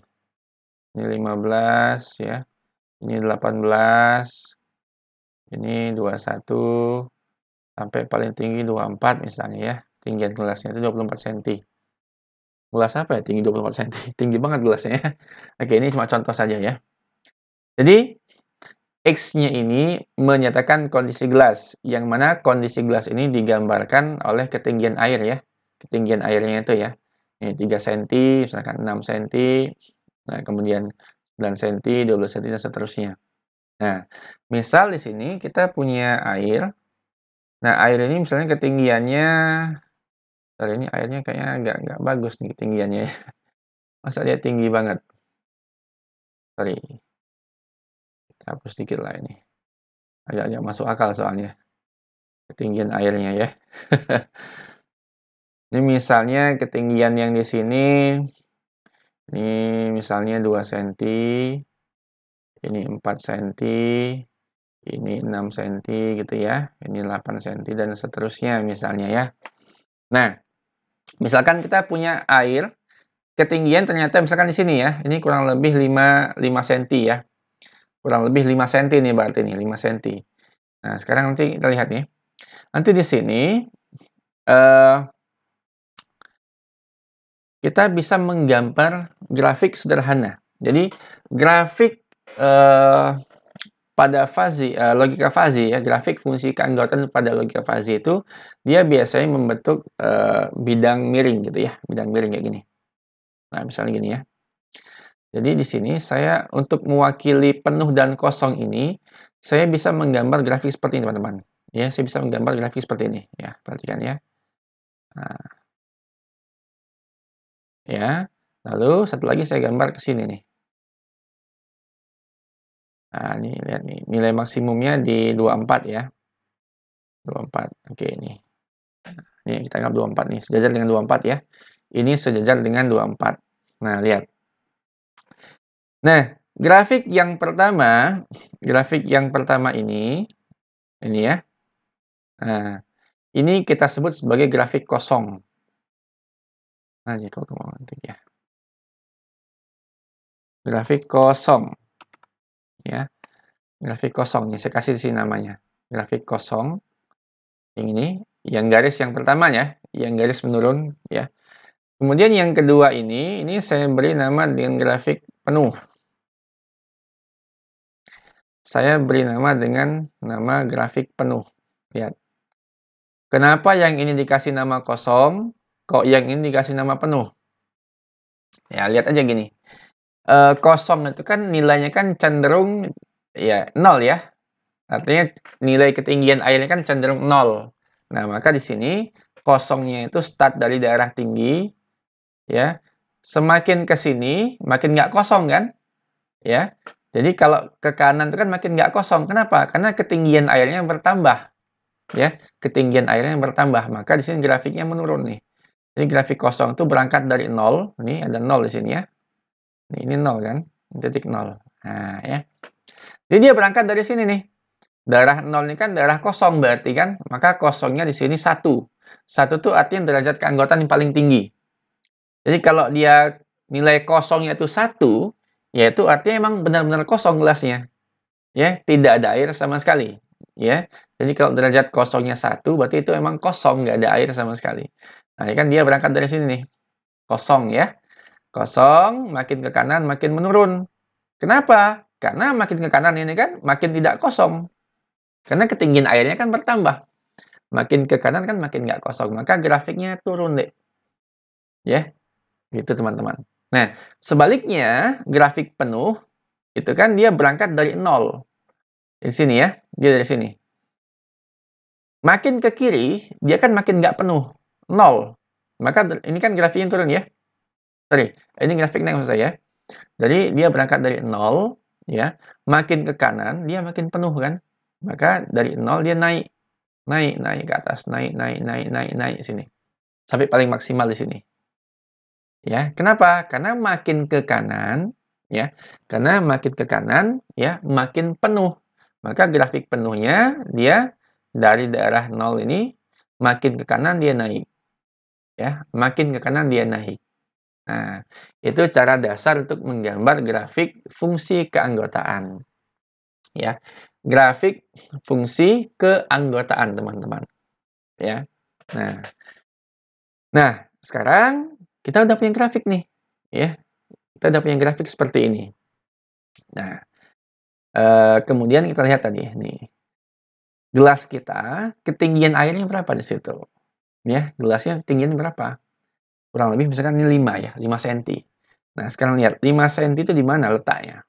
Ini 15 ya. Ini 18, ini 21 sampai paling tinggi 24 misalnya ya. Tinggian gelasnya itu 24 cm. Gelas apa ya tinggi 24 cm? Tinggi banget gelasnya ya. Oke, ini cuma contoh saja ya. Jadi X-nya ini menyatakan kondisi gelas, yang mana kondisi gelas ini digambarkan oleh ketinggian air ya. Ketinggian airnya itu ya. Ini 3 cm, misalkan 6 cm, nah kemudian 9 cm, 12 cm, dan seterusnya. Nah, misal di sini kita punya air. Nah, air ini misalnya ketinggiannya, sorry ini airnya kayaknya nggak bagus nih ketinggiannya ya. Masa dia tinggi banget? Sorry, kita hapus sedikit lah ini. Agak-agak masuk akal soalnya. Ketinggian airnya ya. Ini misalnya ketinggian yang di sini, ini misalnya 2 cm, ini 4 cm, ini 6 cm gitu ya, ini 8 cm, dan seterusnya misalnya ya. Nah, misalkan kita punya air, ketinggian ternyata misalkan di sini ya, ini kurang lebih 5 cm ya. Kurang lebih 5 cm nih berarti nih, 5 cm. Nah, sekarang nanti kita lihat nih. Nanti di sini, kita bisa menggambar grafik sederhana. Jadi grafik pada logika fuzzy ya, grafik fungsi keanggotaan pada logika fuzzy itu dia biasanya membentuk bidang miring gitu ya, bidang miring kayak gini. Nah, misalnya gini ya. Jadi di sini saya untuk mewakili penuh dan kosong ini, saya bisa menggambar grafik seperti ini, teman-teman. Ya, saya bisa menggambar grafik seperti ini ya, perhatikan ya. Nah, ya. Lalu satu lagi saya gambar ke sini nih. Nah, ini lihat nih, nilai maksimumnya di 24 ya. 24. Oke, ini. Ini kita anggap 24 nih, sejajar dengan 24 ya. Ini sejajar dengan 24. Nah, lihat. Nah, grafik yang pertama ini ya. Nah, ini kita sebut sebagai grafik kosong. Nah, ini kok mau nanti ya. Grafik kosong. Ya. Grafik kosong nih, saya kasih di sini namanya. Grafik kosong. Yang ini, yang garis yang pertama ya, yang garis menurun ya. Kemudian yang kedua ini saya beri nama dengan grafik penuh. Saya beri nama dengan nama grafik penuh. Lihat. Kenapa yang ini dikasih nama kosong, kok yang ini dikasih nama penuh? Ya, lihat aja gini. Kosong itu kan nilainya kan cenderung ya 0 ya. Artinya nilai ketinggian airnya kan cenderung 0. Nah, maka di sini kosongnya itu start dari daerah tinggi ya. Semakin ke sini makin nggak kosong kan? Ya. Jadi kalau ke kanan itu kan makin nggak kosong. Kenapa? Karena ketinggian airnya bertambah. Ya, ketinggian airnya bertambah. Maka di sini grafiknya menurun nih. Jadi grafik kosong itu berangkat dari 0. Ini ada 0 di sini ya. Ini 0 kan? Titik 0. Nah, ya. Jadi dia berangkat dari sini nih. Daerah 0 ini kan daerah kosong berarti kan? Maka kosongnya di sini 1. 1 itu artinya derajat keanggotaan yang paling tinggi. Jadi kalau dia nilai kosongnya itu 1, ya itu artinya emang benar-benar kosong gelasnya. Ya, tidak ada air sama sekali. Ya, jadi kalau derajat kosongnya 1, berarti itu emang kosong, nggak ada air sama sekali. Nah, ini kan dia berangkat dari sini nih. Kosong ya. Kosong, makin ke kanan makin menurun. Kenapa? Karena makin ke kanan ini kan makin tidak kosong. Karena ketinggian airnya kan bertambah. Makin ke kanan kan makin nggak kosong. Maka grafiknya turun deh. Ya, gitu teman-teman. Nah, sebaliknya grafik penuh itu kan dia berangkat dari 0. Di sini ya, dia dari sini. Makin ke kiri, dia kan makin nggak penuh. 0. Maka ini kan grafiknya turun ya. Sorry, ini grafiknya maksud saya. Jadi dia berangkat dari 0, ya. Makin ke kanan, dia makin penuh kan. Maka dari 0 dia naik. Naik ke atas. Naik sini. Sampai paling maksimal di sini. Ya, kenapa? Karena makin ke kanan, ya, karena makin ke kanan, ya, makin penuh. Maka grafik penuhnya dia dari daerah 0 ini makin ke kanan dia naik, ya, makin ke kanan dia naik. Nah, itu cara dasar untuk menggambar grafik fungsi keanggotaan, ya. Grafik fungsi keanggotaan, teman-teman, ya. Nah, sekarang kita udah punya grafik nih, ya. Kita udah punya grafik seperti ini. Nah, kemudian kita lihat tadi nih, gelas kita ketinggian airnya berapa di situ, ya, gelasnya ketinggian berapa? Kurang lebih misalkan ini 5 ya, 5 senti. Nah, sekarang lihat 5 senti itu di mana letaknya?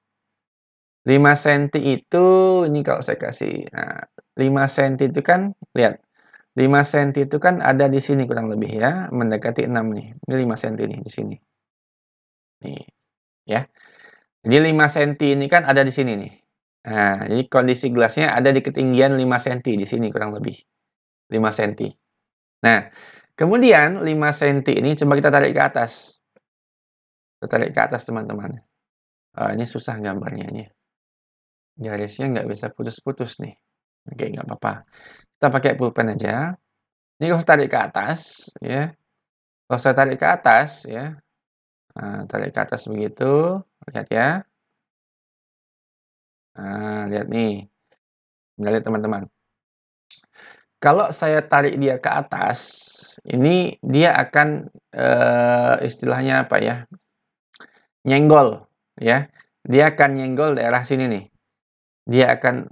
5 senti itu ini kalau saya kasih, nah, 5 senti itu kan lihat, 5 senti itu kan ada di sini kurang lebih ya, mendekati 6 nih. Ini 5 senti nih di sini. Nih, ya. Jadi 5 senti ini kan ada di sini nih. Nah, jadi kondisi gelasnya ada di ketinggian 5 senti di sini kurang lebih, 5 senti. Nah, kemudian 5 senti ini coba kita tarik ke atas. Kita tarik ke atas teman-teman. Ini susah gambarnya ini. Garisnya nggak bisa putus-putus nih. Oke, nggak apa-apa. Kita pakai pulpen aja. Ini kalau saya tarik ke atas, ya. Kalau saya tarik ke atas, ya. Nah, tarik ke atas begitu. Lihat ya. Nah, lihat nih. Lihat teman-teman. Kalau saya tarik dia ke atas, ini dia akan, istilahnya apa ya, nyenggol, ya. Dia akan nyenggol daerah sini nih. Dia akan,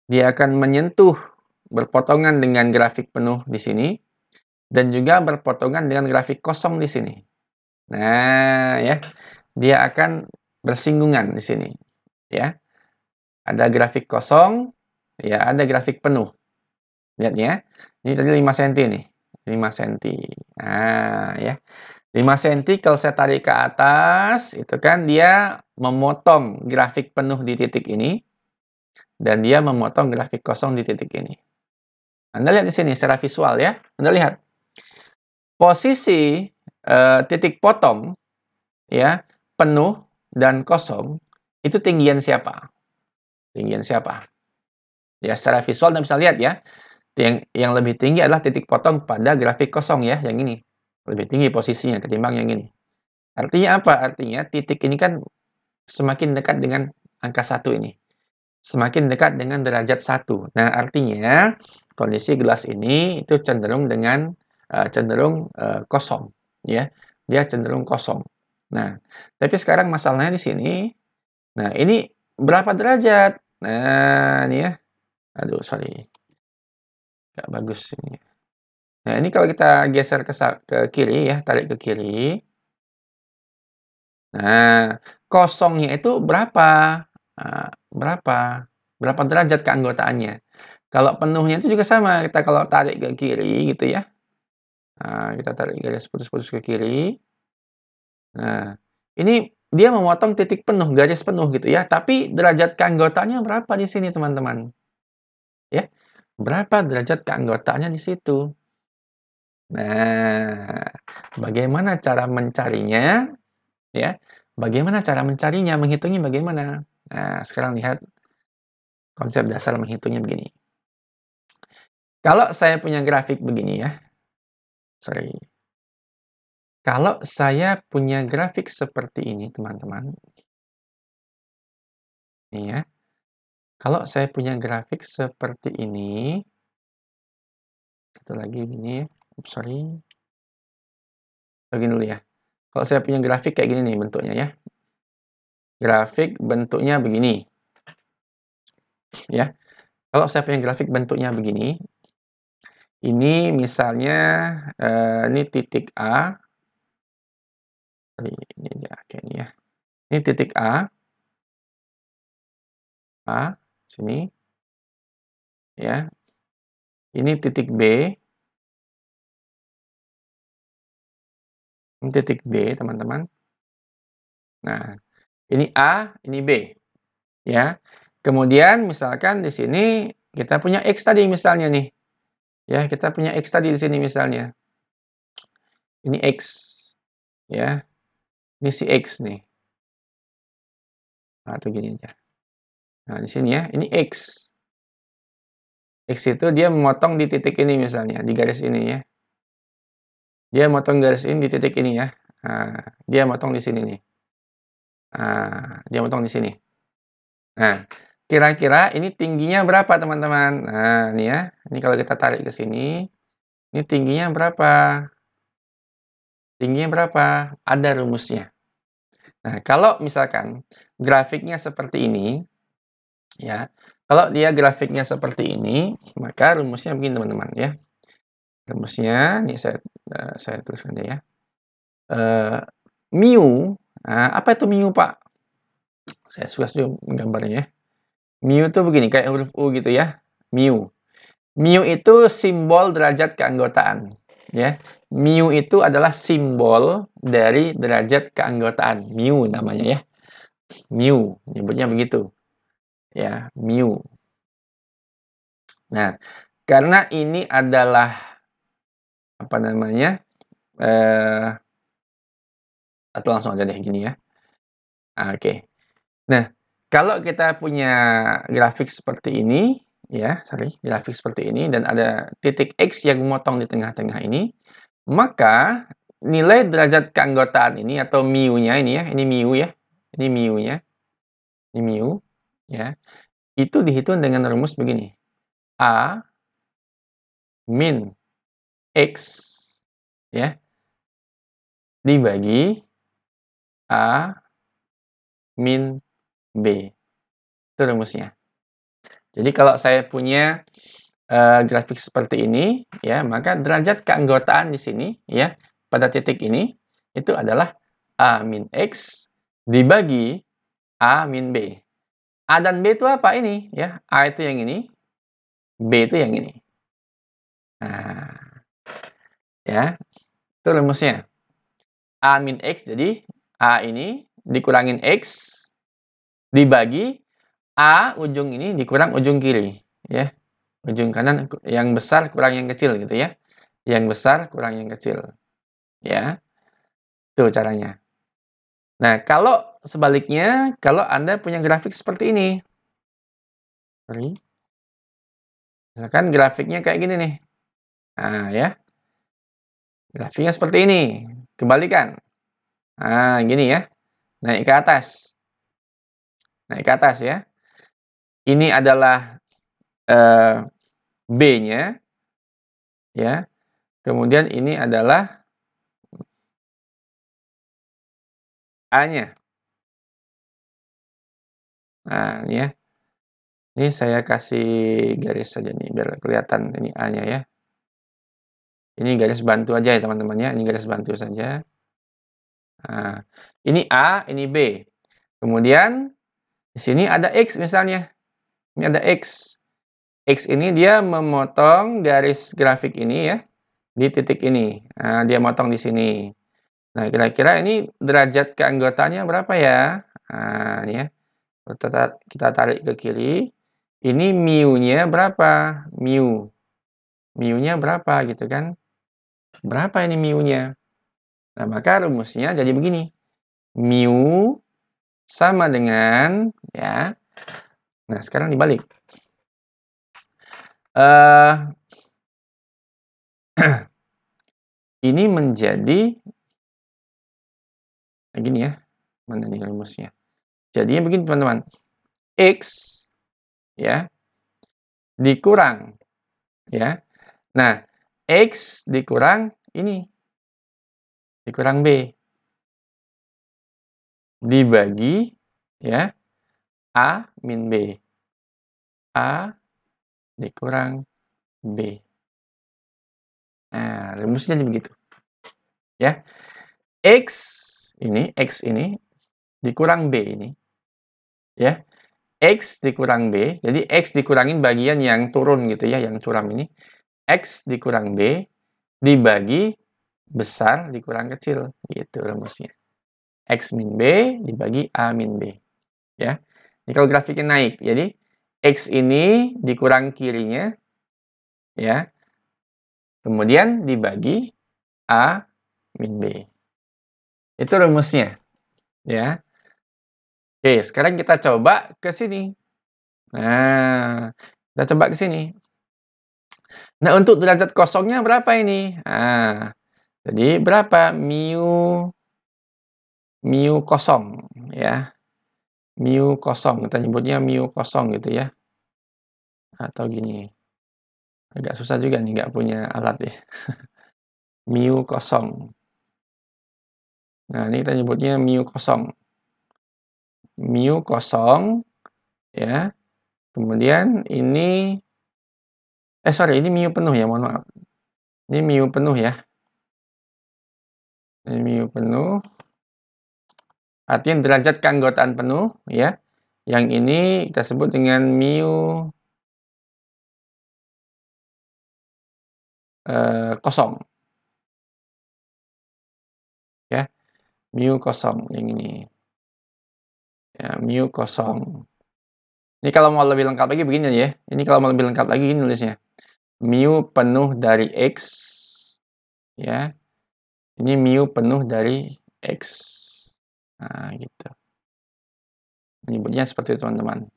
dia akan menyentuh, berpotongan dengan grafik penuh di sini, dan juga berpotongan dengan grafik kosong di sini. Nah, ya, dia akan bersinggungan di sini, ya. Ada grafik kosong, ya, ada grafik penuh. Lihat ya, ini tadi 5 senti nih, 5 senti. Nah, ya, 5 senti kalau saya tarik ke atas, itu kan dia memotong grafik penuh di titik ini, dan dia memotong grafik kosong di titik ini. Anda lihat di sini secara visual ya, Anda lihat. Posisi, titik potong, ya, penuh dan kosong, itu tinggian siapa? Tinggian siapa? Ya, secara visual Anda bisa lihat ya, yang lebih tinggi adalah titik potong pada grafik kosong ya, yang ini. Lebih tinggi posisinya ketimbang yang ini. Artinya apa? Artinya titik ini kan semakin dekat dengan angka 1 ini. Semakin dekat dengan derajat 1. Nah, artinya kondisi gelas ini itu cenderung dengan kosong, ya. Dia cenderung kosong. Nah, tapi sekarang masalahnya di sini, nah ini berapa derajat? Nah, ini ya. Aduh, sorry. Nggak bagus ini. Nah, ini kalau kita geser ke kiri ya, tarik ke kiri. Nah, kosongnya itu berapa? Nah, berapa? Berapa derajat keanggotaannya? Kalau penuhnya itu juga sama, kita kalau tarik ke kiri gitu ya. Nah, kita tarik garis putus-putus ke kiri. Nah, ini dia memotong titik penuh, garis penuh gitu ya, tapi derajat keanggotaannya berapa di sini teman-teman? Ya, berapa derajat keanggotaannya di situ? Nah, bagaimana cara mencarinya? Ya, bagaimana cara mencarinya, menghitungnya bagaimana? Nah, sekarang lihat konsep dasar menghitungnya begini. Kalau saya punya grafik begini ya, sorry. Kalau saya punya grafik seperti ini, teman-teman, nih ya. Kalau saya punya grafik seperti ini, satu lagi gini ya, sorry. Begini dulu ya. Kalau saya punya grafik kayak gini nih bentuknya ya. Grafik bentuknya begini, ya. Kalau saya punya grafik bentuknya begini, ini misalnya, ini titik A, ini aja kayak ini ya. Ini titik A, sini, ya. Ini titik B, ini titik B, teman-teman. Nah, ini A, ini B, ya. Kemudian misalkan di sini kita punya X tadi misalnya nih, ya, kita punya X tadi di sini misalnya. Ini X. ya. Ini si X nih. Atau gini aja. Nah, di sini ya, ini X. X itu dia memotong di titik ini misalnya, di garis ini ya. Dia motong garis ini di titik ini ya. Nah, dia motong di sini nih. Nah, dia motong di sini. Nah, kira-kira ini tingginya berapa teman-teman? Nah, ini ya. Ini kalau kita tarik ke sini, ini tingginya berapa? Tingginya berapa? Ada rumusnya. Nah, kalau misalkan grafiknya seperti ini, ya. Kalau dia grafiknya seperti ini, maka rumusnya begini teman-teman ya. Rumusnya, ini saya tuliskan aja ya. Mu, nah, apa itu mu Pak? Saya suka gambarnya ya. Mu itu begini, kayak huruf U gitu ya. Mu. Mu itu simbol derajat keanggotaan. Ya. Mu itu adalah simbol dari derajat keanggotaan. Mu namanya ya. Mu, nyebutnya begitu. Ya, mu. Nah, karena ini adalah apa namanya? Atau langsung aja deh gini ya. Oke. Nah, kalau kita punya grafik seperti ini, ya, grafik seperti ini dan ada titik X yang memotong di tengah-tengah ini, maka nilai derajat keanggotaan ini atau mu-nya ini ya, ini mu ya, ini mu-nya, ini mu, ya, itu dihitung dengan rumus begini, A min X, ya, dibagi A min B. Itu rumusnya. Jadi kalau saya punya grafik seperti ini, ya, maka derajat keanggotaan di sini, ya, pada titik ini, itu adalah A min X dibagi A min B. A dan B itu apa ini? Ya, A itu yang ini, B itu yang ini. Nah, ya, itu rumusnya. A min X, jadi A ini dikurangin X, dibagi A ujung ini dikurang ujung kiri. Ya, ujung kanan yang besar kurang yang kecil gitu ya. Yang besar kurang yang kecil. Ya, itu caranya. Nah, kalau sebaliknya, kalau Anda punya grafik seperti ini. Misalkan grafiknya kayak gini nih. Nah, ya. Grafiknya seperti ini. Kebalikan. Nah, gini ya. Naik ke atas. Naik ke atas ya. Ini adalah B-nya. Ya. Kemudian ini adalah A-nya. Nah, ini ya. Ini saya kasih garis saja nih, biar kelihatan ini A-nya ya. Ini garis bantu aja ya teman-teman ya. Ini garis bantu saja. Nah, ini A, ini B. Kemudian di sini ada X misalnya. Ini ada X. X ini dia memotong garis grafik ini ya di titik ini. Nah, dia motong di sini. Nah, kira-kira ini derajat keanggotaannya berapa ya? Nah, ini ya. Kita tarik ke kiri. Ini mu-nya berapa? Mu. Mu-nya berapa gitu kan? Berapa ini mu-nya? Nah, maka rumusnya jadi begini. Mu sama dengan ya. Nah, sekarang dibalik. Ini menjadi gini ya. Mana nih rumusnya? Jadinya begini teman-teman. X ya dikurang ya. Nah, X dikurang ini. Dikurang B. Dibagi ya A min B. A dikurang B. Nah, rumusnya jadi begitu. Ya. X ini dikurang B ini. Ya. X dikurang B. Jadi X dikurangin bagian yang turun gitu ya, yang curam ini. X dikurang B dibagi besar dikurang kecil. Gitu rumusnya. X min B dibagi A min B. Ya. Ini kalau grafiknya naik. Jadi X ini dikurang kirinya. Ya. Kemudian dibagi A min B. Itu rumusnya, ya. Oke, sekarang kita coba ke sini. Nah, kita coba ke sini. Nah, untuk derajat kosongnya berapa ini? Nah, jadi berapa mu kosong, ya. Mu kosong, kita nyebutnya mu kosong gitu ya. Atau gini, agak susah juga nih, nggak punya alat ya. Mu kosong. Nah, ini kita nyebutnya mu kosong. Mu kosong, ya. Kemudian ini, sorry, ini mu penuh ya, mohon maaf. Ini mu penuh ya. Ini mu penuh. Artinya derajat keanggotaan penuh, ya. Yang ini kita sebut dengan mu kosong, ya. Mu kosong yang ini. Ya, mu kosong. Ini kalau mau lebih lengkap lagi begini ya. Ini kalau mau lebih lengkap lagi ini nulisnya. Mu penuh dari X, ya. Ini mu penuh dari X. Nah, gitu. Menyebutnya seperti itu, teman-teman.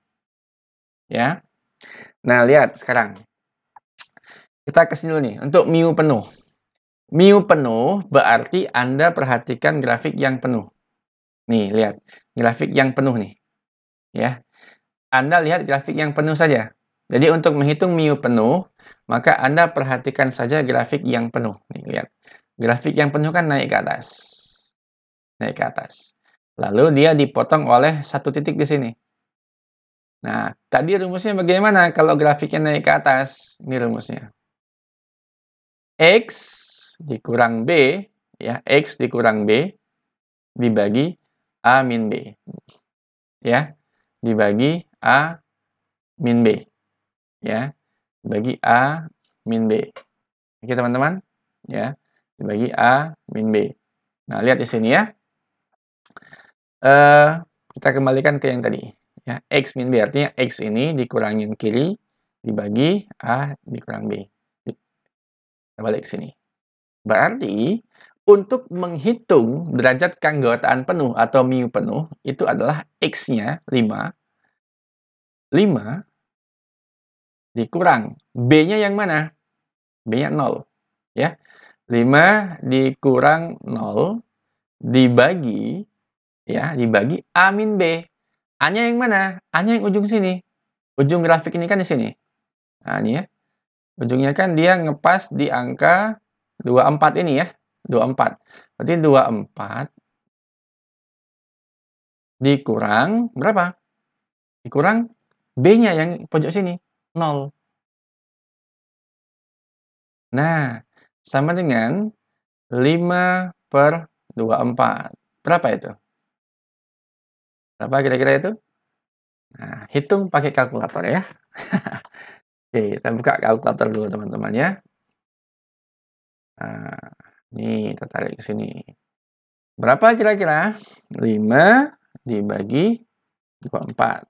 Ya. Nah, lihat sekarang. Kita ke sini dulu nih, untuk mu penuh. Mu penuh berarti Anda perhatikan grafik yang penuh. Nih, lihat. Grafik yang penuh nih. Ya. Anda lihat grafik yang penuh saja. Jadi untuk menghitung mu penuh, maka Anda perhatikan saja grafik yang penuh. Nih, lihat. Grafik yang penuh kan naik ke atas. Naik ke atas. Lalu dia dipotong oleh satu titik di sini. Nah, tadi rumusnya bagaimana kalau grafiknya naik ke atas? Ini rumusnya. X dikurang B, ya, X dikurang B, dibagi A min B. Ya, dibagi A min B. Ya, dibagi A min B. Oke, teman-teman. Ya, dibagi A min B. Nah, lihat di sini ya. Kita kembalikan ke yang tadi. Ya, X min B artinya X ini dikurangin kiri, dibagi A dikurang B. Kita balik ke sini. Berarti, untuk menghitung derajat keanggotaan penuh atau mu penuh, itu adalah X-nya 5. 5 dikurang. B-nya yang mana? B-nya 0. Ya. 5 dikurang 0 dibagi, ya, dibagi A min B. A-nya yang mana? A-nya yang ujung sini. Ujung grafik ini kan di sini. Nah, ini ya. Ujungnya kan dia ngepas di angka 24 ini ya. 24. Berarti 24 dikurang berapa? Dikurang B-nya yang pojok sini, 0. Nah, sama dengan 5/24. Berapa itu? Berapa kira-kira itu? Nah, hitung pakai kalkulator ya. Oke, kita buka kalkulator dulu teman-teman ya. Nah, ini kita tarik ke sini. Berapa kira-kira? 5 dibagi 24.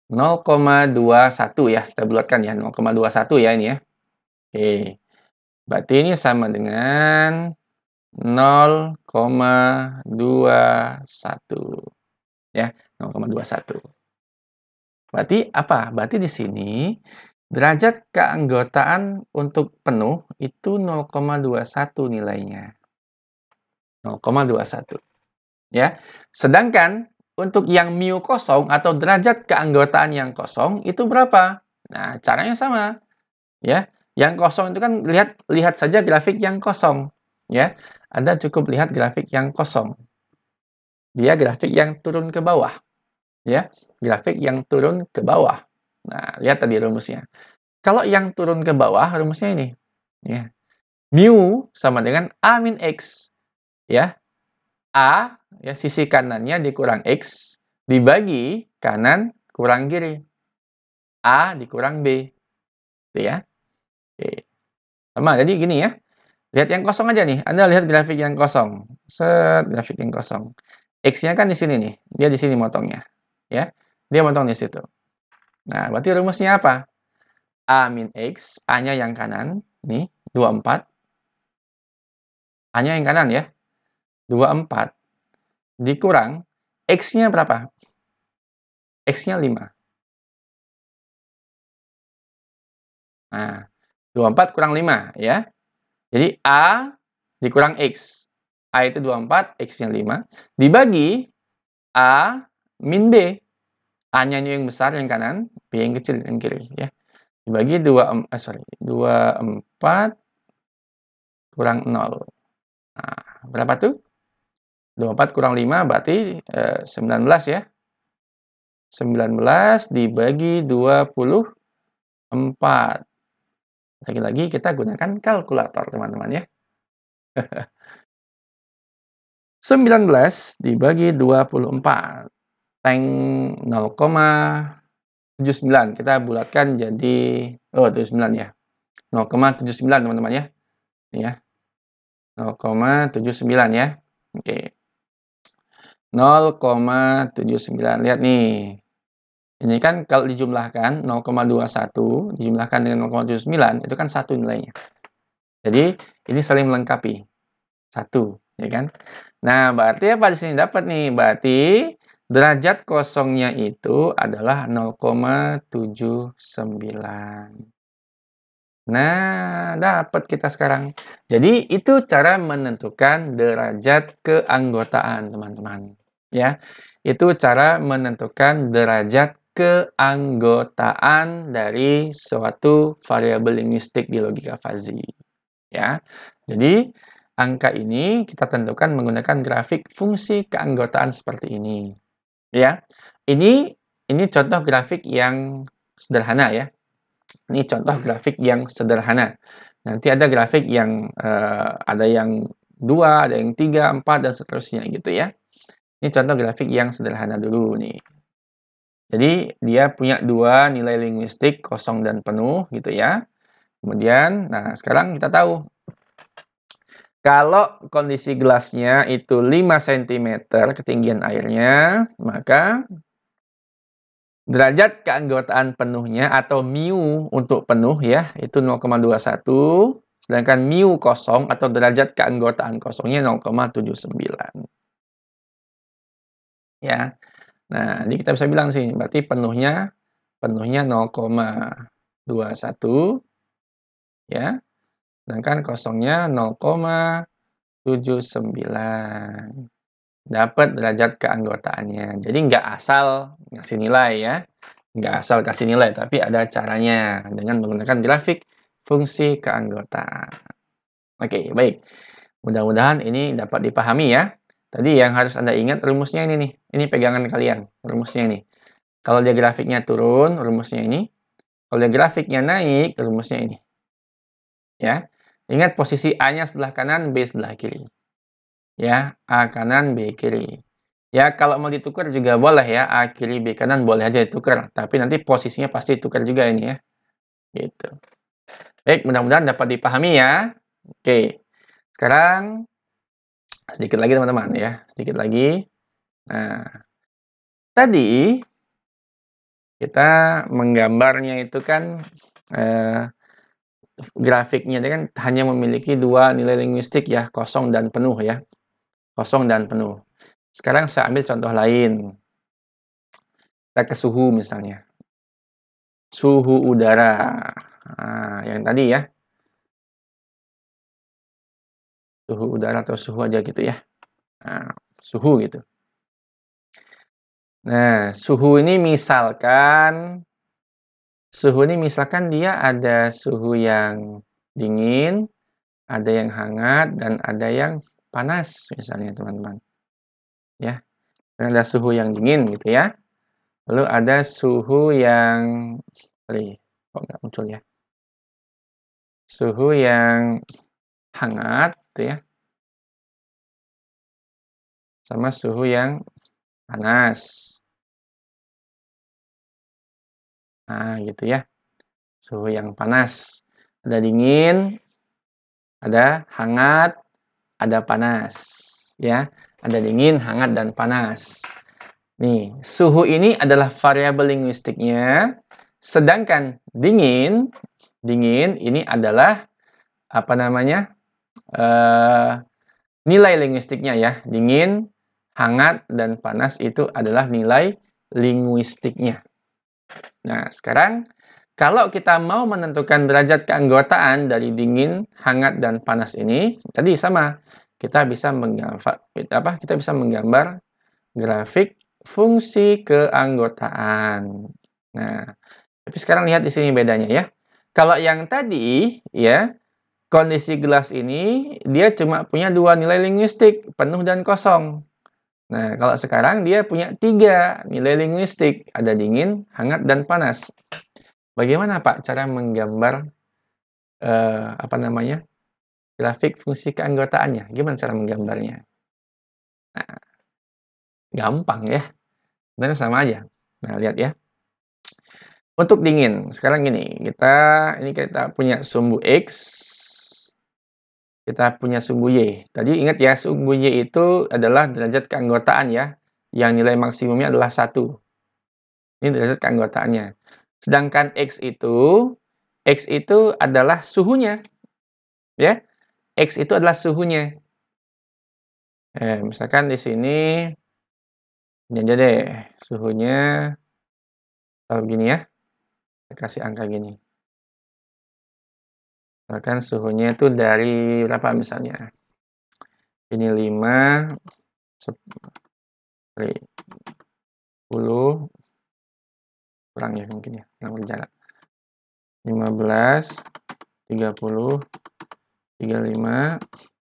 0,21 ya, kita bulatkan ya, 0,21 ya ini ya. Oke, berarti ini sama dengan 0,21 ya, 0,21. Berarti apa? Berarti di sini derajat keanggotaan untuk penuh itu 0,21 nilainya. 0,21 ya. Sedangkan untuk yang mu kosong atau derajat keanggotaan yang kosong itu berapa? Nah, caranya sama ya. Yang kosong itu kan lihat saja grafik yang kosong ya. Anda cukup lihat grafik yang kosong. Dia grafik yang turun ke bawah. Ya, grafik yang turun ke bawah. Nah, lihat tadi rumusnya. Kalau yang turun ke bawah, rumusnya ini. Ya. Mu sama dengan A min X. Ya. A, ya, sisi kanannya dikurang X, dibagi kanan kurang kiri. A dikurang B. Gitu ya. Oke. Sama, jadi gini ya. Lihat yang kosong aja nih. Anda lihat grafik yang kosong. Set, grafik yang kosong. X-nya kan di sini nih. Dia di sini motongnya. Ya. Dia motong di situ. Nah, berarti rumusnya apa? A min X, A-nya yang kanan. Nih, 24. A-nya yang kanan ya. 24 dikurang X-nya berapa? X-nya 5. Nah, 24 kurang 5 ya. Jadi A dikurang X. A itu 24, X-nya 5. Dibagi A min B. A-nya ini yang besar yang kanan, B yang kecil yang kiri ya. Dibagi 24 kurang 0. Nah, berapa tuh? 24 kurang 5 berarti 19 ya. 19 dibagi 24. Lagi-lagi kita gunakan kalkulator, teman-teman ya. 19 dibagi 24. Teng 0,79. Kita bulatkan jadi 79 ya. 0,79 teman-teman ya. Ini ya. 0,79 ya. Oke. 0,79. Lihat nih. Ini kan kalau dijumlahkan 0,21 dijumlahkan dengan 0,79 itu kan satu nilainya. Jadi ini saling melengkapi. Satu, ya kan? Nah, berarti apa di sini dapat nih? Berarti derajat kosongnya itu adalah 0,79. Nah, dapat kita sekarang. Jadi itu cara menentukan derajat keanggotaan, teman-teman. Ya, itu cara menentukan derajat keanggotaan dari suatu variabel linguistik di logika fuzzy. Ya, jadi angka ini kita tentukan menggunakan grafik fungsi keanggotaan seperti ini. Ya, ini contoh grafik yang sederhana ya. Ini contoh grafik yang sederhana. Nanti ada grafik yang ada yang 2, ada yang 3, 4, dan seterusnya gitu ya. Ini contoh grafik yang sederhana dulu nih. Jadi dia punya dua nilai linguistik, kosong dan penuh gitu ya. Kemudian, nah sekarang kita tahu kalau kondisi gelasnya itu 5 cm ketinggian airnya, maka derajat keanggotaan penuhnya atau mu untuk penuh ya, itu 0,21. Sedangkan mu kosong atau derajat keanggotaan kosongnya 0,79. Ya. Nah, jadi kita bisa bilang sih, berarti penuhnya 0,21 ya. Sedangkan kosongnya 0,79. Dapat derajat keanggotaannya. Jadi nggak asal ngasih nilai ya. Nggak asal kasih nilai, tapi ada caranya dengan menggunakan grafik fungsi keanggotaan. Oke, baik. Mudah-mudahan ini dapat dipahami ya. Tadi yang harus Anda ingat rumusnya ini nih. Ini pegangan kalian, rumusnya ini. Kalau dia grafiknya turun, rumusnya ini. Kalau dia grafiknya naik, rumusnya ini. Ya. Ingat posisi A-nya sebelah kanan, B sebelah kiri. Ya, A kanan, B kiri. Ya, kalau mau ditukar juga boleh ya, A kiri, B kanan boleh aja ditukar. Tapi nanti posisinya pasti tukar juga ini ya. Gitu. Baik, mudah-mudahan dapat dipahami ya. Oke, sekarang sedikit lagi teman-teman ya, sedikit lagi. Nah, tadi kita menggambarnya itu kan grafiknya itu kan hanya memiliki dua nilai linguistik ya, kosong dan penuh ya. Kosong dan penuh. Sekarang saya ambil contoh lain. Kita ke suhu misalnya. Suhu udara. Nah, yang tadi ya. Suhu udara atau suhu aja gitu ya. Nah, suhu gitu. Nah, suhu ini misalkan dia ada suhu yang dingin, ada yang hangat, dan ada yang panas misalnya teman-teman. Ya, ada suhu yang dingin gitu ya. Lalu ada suhu yang kok nggak muncul ya? Suhu yang hangat gitu ya. Sama suhu yang panas. Nah, gitu ya. Suhu yang panas. Ada dingin, ada hangat, ada panas. Ya, ada dingin, hangat, dan panas. Nih, suhu ini adalah variabel linguistiknya. Sedangkan dingin ini adalah apa namanya? Nilai linguistiknya ya. Dingin, hangat dan panas itu adalah nilai linguistiknya. Nah, sekarang kalau kita mau menentukan derajat keanggotaan dari dingin, hangat, dan panas ini, tadi sama. Kita bisa menggambar grafik fungsi keanggotaan. Nah, tapi sekarang lihat di sini bedanya ya. Kalau yang tadi ya, kondisi gelas ini dia cuma punya 2 nilai linguistik, penuh dan kosong. Nah, kalau sekarang dia punya 3 nilai linguistik, ada dingin, hangat, dan panas. Bagaimana Pak cara menggambar grafik fungsi keanggotaannya? Gimana cara menggambarnya? Nah, gampang ya. Dan sama aja. Nah, lihat ya. Untuk dingin, sekarang gini, kita punya sumbu X, kita punya sumbu Y. Tadi ingat ya, sumbu Y itu adalah derajat keanggotaan ya, yang nilai maksimumnya adalah 1. Ini derajat keanggotaannya. Sedangkan X itu adalah suhunya. Ya, X itu adalah suhunya. Misalkan di sini, ini aja deh, suhunya, kalau begini ya, saya kasih angka gini. Misalkan suhunya itu dari berapa misalnya? Ini 5, 10, kurang ya mungkin ya, kurang berjarak. 15, 30, 35,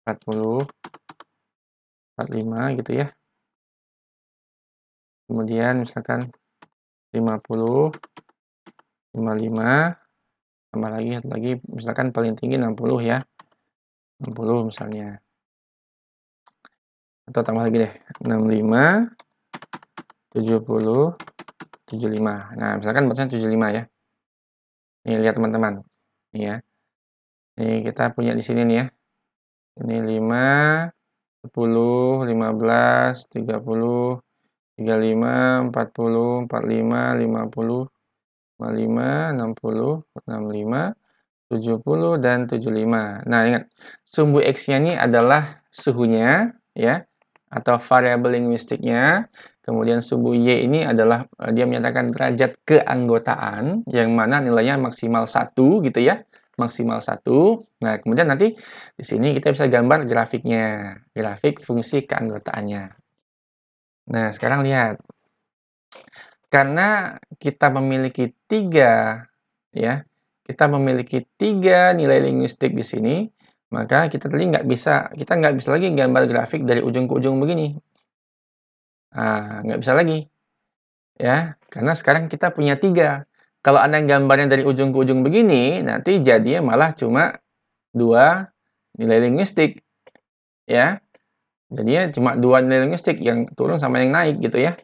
40, 45 gitu ya. Kemudian misalkan 50, 55, tambah lagi, misalkan paling tinggi 60 ya. 60 misalnya. Atau tambah lagi deh, 65, 70, 75. Nah, misalkan batasan 75 ya. Nih, lihat teman-teman. Nih ya. Nih, kita punya di sini nih ya. Ini 5, 10, 15, 30, 35, 40, 45, 50, 55, 60, 65, 70, dan 75. Nah, ingat, sumbu X-nya ini adalah suhunya, ya, atau variabel linguistiknya. Kemudian sumbu Y ini adalah, dia menyatakan derajat keanggotaan, yang mana nilainya maksimal 1, gitu ya, maksimal 1. Nah, kemudian nanti di sini kita bisa gambar grafiknya, grafik fungsi keanggotaannya. Nah, sekarang lihat. Karena kita memiliki 3, ya, kita memiliki 3 nilai linguistik di sini, maka kita nggak bisa lagi gambar grafik dari ujung ke ujung begini. Nggak bisa lagi, ya, karena sekarang kita punya 3. Kalau Anda gambarnya dari ujung ke ujung begini, nanti jadinya malah cuma 2 nilai linguistik, ya. Jadinya cuma 2 nilai linguistik, yang turun sama yang naik gitu ya.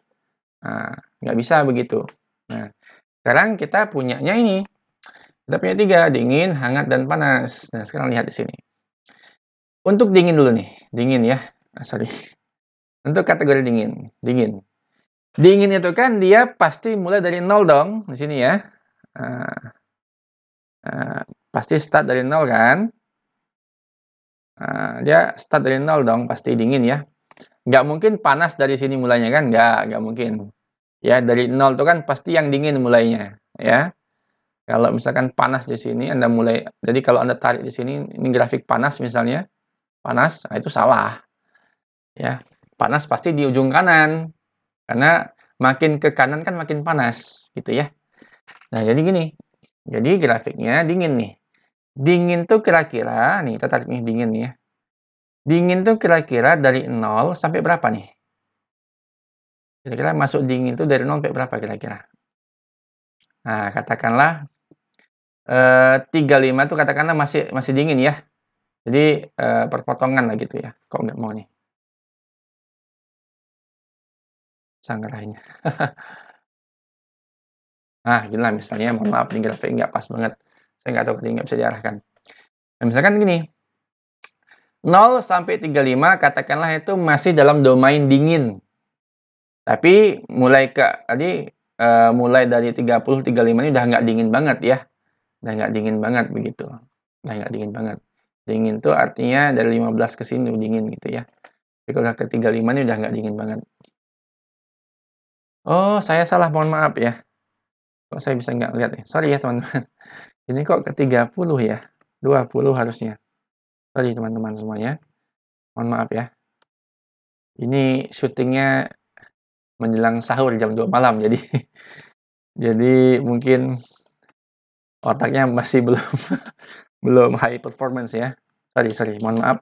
Nggak bisa begitu. Nah, sekarang kita punyanya ini. Kita punya 3, dingin, hangat, dan panas. Nah, sekarang lihat di sini. Untuk dingin dulu nih, dingin ya. Sorry. Untuk kategori dingin, dingin. Dingin itu kan dia pasti mulai dari 0 dong, di sini ya. Pasti start dari 0 kan. Dia start dari 0 dong, pasti dingin ya. Nggak mungkin panas dari sini mulainya kan, nggak mungkin. Ya, dari 0 itu kan pasti yang dingin mulainya, ya. Kalau misalkan panas di sini, Anda mulai, jadi kalau Anda tarik di sini, ini grafik panas misalnya, panas, itu salah. Ya, panas pasti di ujung kanan, karena makin ke kanan kan makin panas, gitu ya. Nah, jadi gini, jadi grafiknya dingin nih. Dingin tuh kira-kira, nih kita tarik nih dingin nih ya. Dingin tuh kira-kira dari 0 sampai berapa nih? Kira-kira masuk dingin tuh dari 0 sampai berapa kira-kira? Nah, katakanlah 35 tuh katakanlah masih dingin ya. Jadi perpotongan lah gitu ya. Kok nggak mau nih? Sanggaranya. Nah, gini lah misalnya, mohon maaf nih grafik nggak pas banget. Saya nggak tahu tadi nggak bisa diarahkan. Nah, misalkan gini, 0 sampai 35 katakanlah itu masih dalam domain dingin. Tapi mulai dari 30, 35 ini udah nggak dingin banget ya. Udah nggak dingin banget begitu. Udah nggak dingin banget. Dingin tuh artinya dari 15 ke sini dingin gitu ya. Tapi kalau ke 35 ini udah nggak dingin banget. Oh, saya salah, mohon maaf ya. Kok saya bisa nggak lihat ya? Sorry ya, teman-teman. Ini kok ke 30 ya? 20 harusnya. Sorry teman-teman semuanya. Mohon maaf ya. Ini syutingnya menjelang sahur jam 2 malam, jadi jadi mungkin otaknya masih belum belum high performance ya. Sorry, mohon maaf.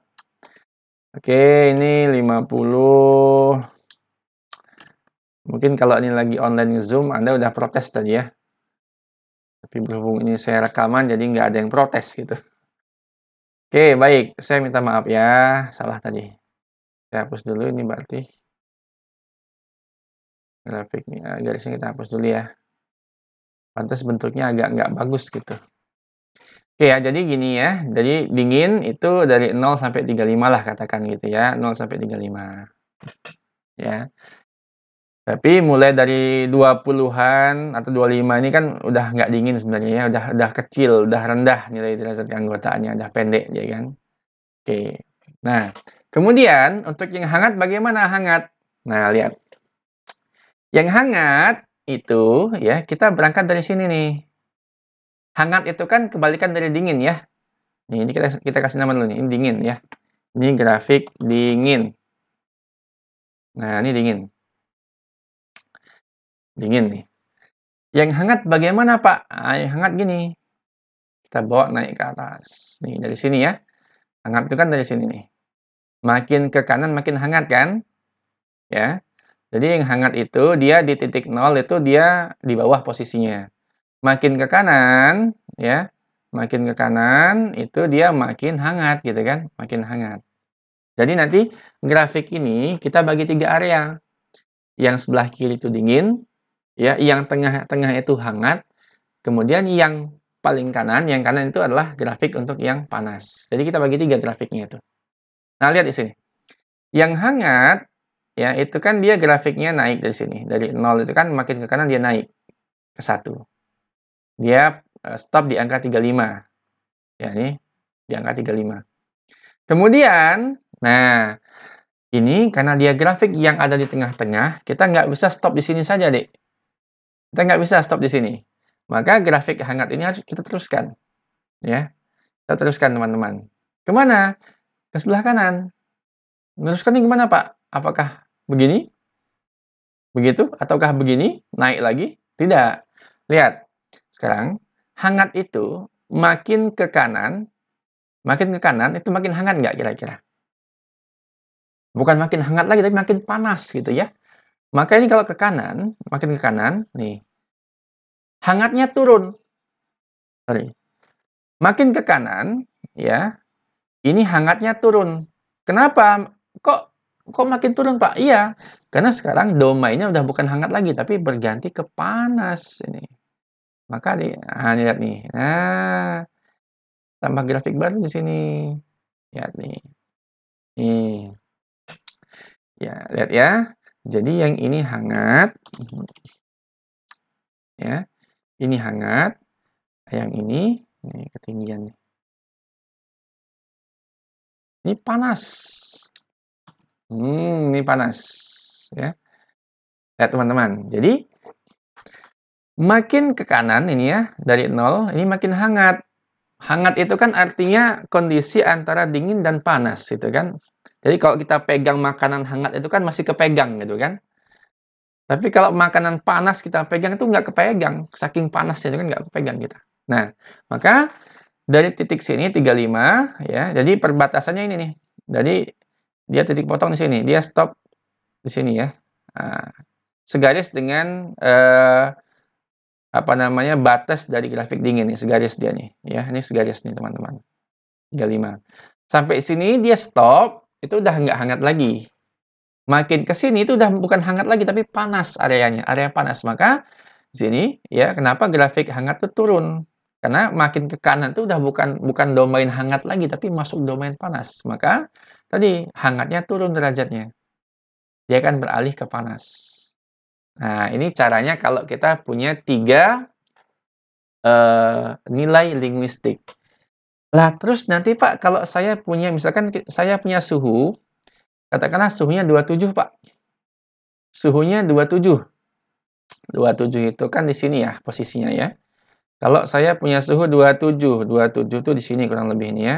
Oke, ini 50. Mungkin kalau ini lagi online Zoom, Anda udah protes tadi ya. Tapi berhubung ini saya rekaman, jadi nggak ada yang protes gitu. Oke, baik. Saya minta maaf ya, salah tadi. Saya hapus dulu ini berarti. Grafiknya, garisnya kita hapus dulu ya. Pantas bentuknya agak nggak bagus gitu. Oke ya, jadi gini ya. Jadi dingin itu dari 0 sampai 35 lah katakan gitu ya. 0 sampai 35. Ya. Tapi mulai dari 20-an atau 25 ini kan udah nggak dingin sebenarnya ya. Udah kecil, udah rendah nilai derajat keanggotaannya, udah pendek ya kan. Oke. Nah, kemudian untuk yang hangat bagaimana hangat? Nah, lihat. Yang hangat itu ya, kita berangkat dari sini nih. Hangat itu kan kebalikan dari dingin ya. Nih, ini kita kasih nama dulu nih, ini dingin ya. Ini grafik dingin. Nah, ini dingin. Dingin nih. Yang hangat bagaimana, Pak? Nah, yang hangat gini. Kita bawa naik ke atas. Nih, dari sini ya. Hangat itu kan dari sini nih. Makin ke kanan makin hangat kan? Ya. Jadi yang hangat itu dia di titik 0 itu dia di bawah posisinya. Makin ke kanan, ya. Makin ke kanan itu dia makin hangat gitu kan? Makin hangat. Jadi nanti grafik ini kita bagi 3 area. Yang sebelah kiri itu dingin, ya, yang tengah-tengah itu hangat, kemudian yang paling kanan, yang kanan itu adalah grafik untuk yang panas. Jadi kita bagi 3 grafiknya itu. Nah, lihat di sini. Yang hangat, ya, itu kan dia grafiknya naik dari sini. Dari 0 itu kan makin ke kanan dia naik ke 1. Dia stop di angka 35. Ya, ini di angka 35. Kemudian, nah, ini karena dia grafik yang ada di tengah-tengah, kita nggak bisa stop di sini saja, Dek. Kita nggak bisa stop di sini. Maka grafik hangat ini harus kita teruskan. Ya, kita teruskan, teman-teman. Kemana? Ke sebelah kanan. Meneruskannya gimana, Pak? Apakah begini? Begitu? Ataukah begini? Naik lagi? Tidak. Lihat. Sekarang, hangat itu makin ke kanan itu makin hangat nggak kira-kira? Bukan makin hangat lagi, tapi makin panas gitu ya. Maka ini kalau ke kanan, makin ke kanan, nih, hangatnya turun. Sorry. Makin ke kanan, ya, ini hangatnya turun. Kenapa? Kok makin turun, Pak? Iya, karena sekarang domainnya udah bukan hangat lagi, tapi berganti ke panas ini. Maka nah, lihat nih. Nah, tambah grafik baru di sini. Lihat nih. Nih. Ya, lihat ya. Jadi yang ini hangat. Ya. Ini hangat. Yang ini ketinggian nih. Ini panas. Ini panas. Ya. Lihat teman-teman. Jadi makin ke kanan ini ya, dari 0, ini makin hangat. Hangat itu kan artinya kondisi antara dingin dan panas, gitu kan. Jadi kalau kita pegang makanan hangat itu kan masih kepegang, gitu kan. Tapi kalau makanan panas kita pegang itu nggak kepegang, saking panasnya itu kan nggak kepegang kita. Nah, maka dari titik sini 35, ya, jadi perbatasannya ini nih. Jadi dia titik potong di sini, dia stop di sini ya. Nah, segaris dengan apa namanya, batas dari grafik dingin nih, segaris dia nih, ya. Ini segaris nih, teman-teman. 35. Sampai sini dia stop, itu udah nggak hangat lagi. Makin ke sini itu udah bukan hangat lagi, tapi panas areanya, area panas. Maka di sini, ya, kenapa grafik hangat itu turun? Karena makin ke kanan itu udah bukan domain hangat lagi, tapi masuk domain panas. Maka tadi hangatnya turun derajatnya. Dia akan beralih ke panas. Nah, ini caranya kalau kita punya 3 nilai linguistik. Lah, terus nanti Pak, kalau saya punya, misalkan saya punya suhu Katakanlah suhunya 27, Pak. Suhunya 27. 27 itu kan di sini ya posisinya ya. Kalau saya punya suhu 27, 27 tuh di sini kurang lebih ini ya.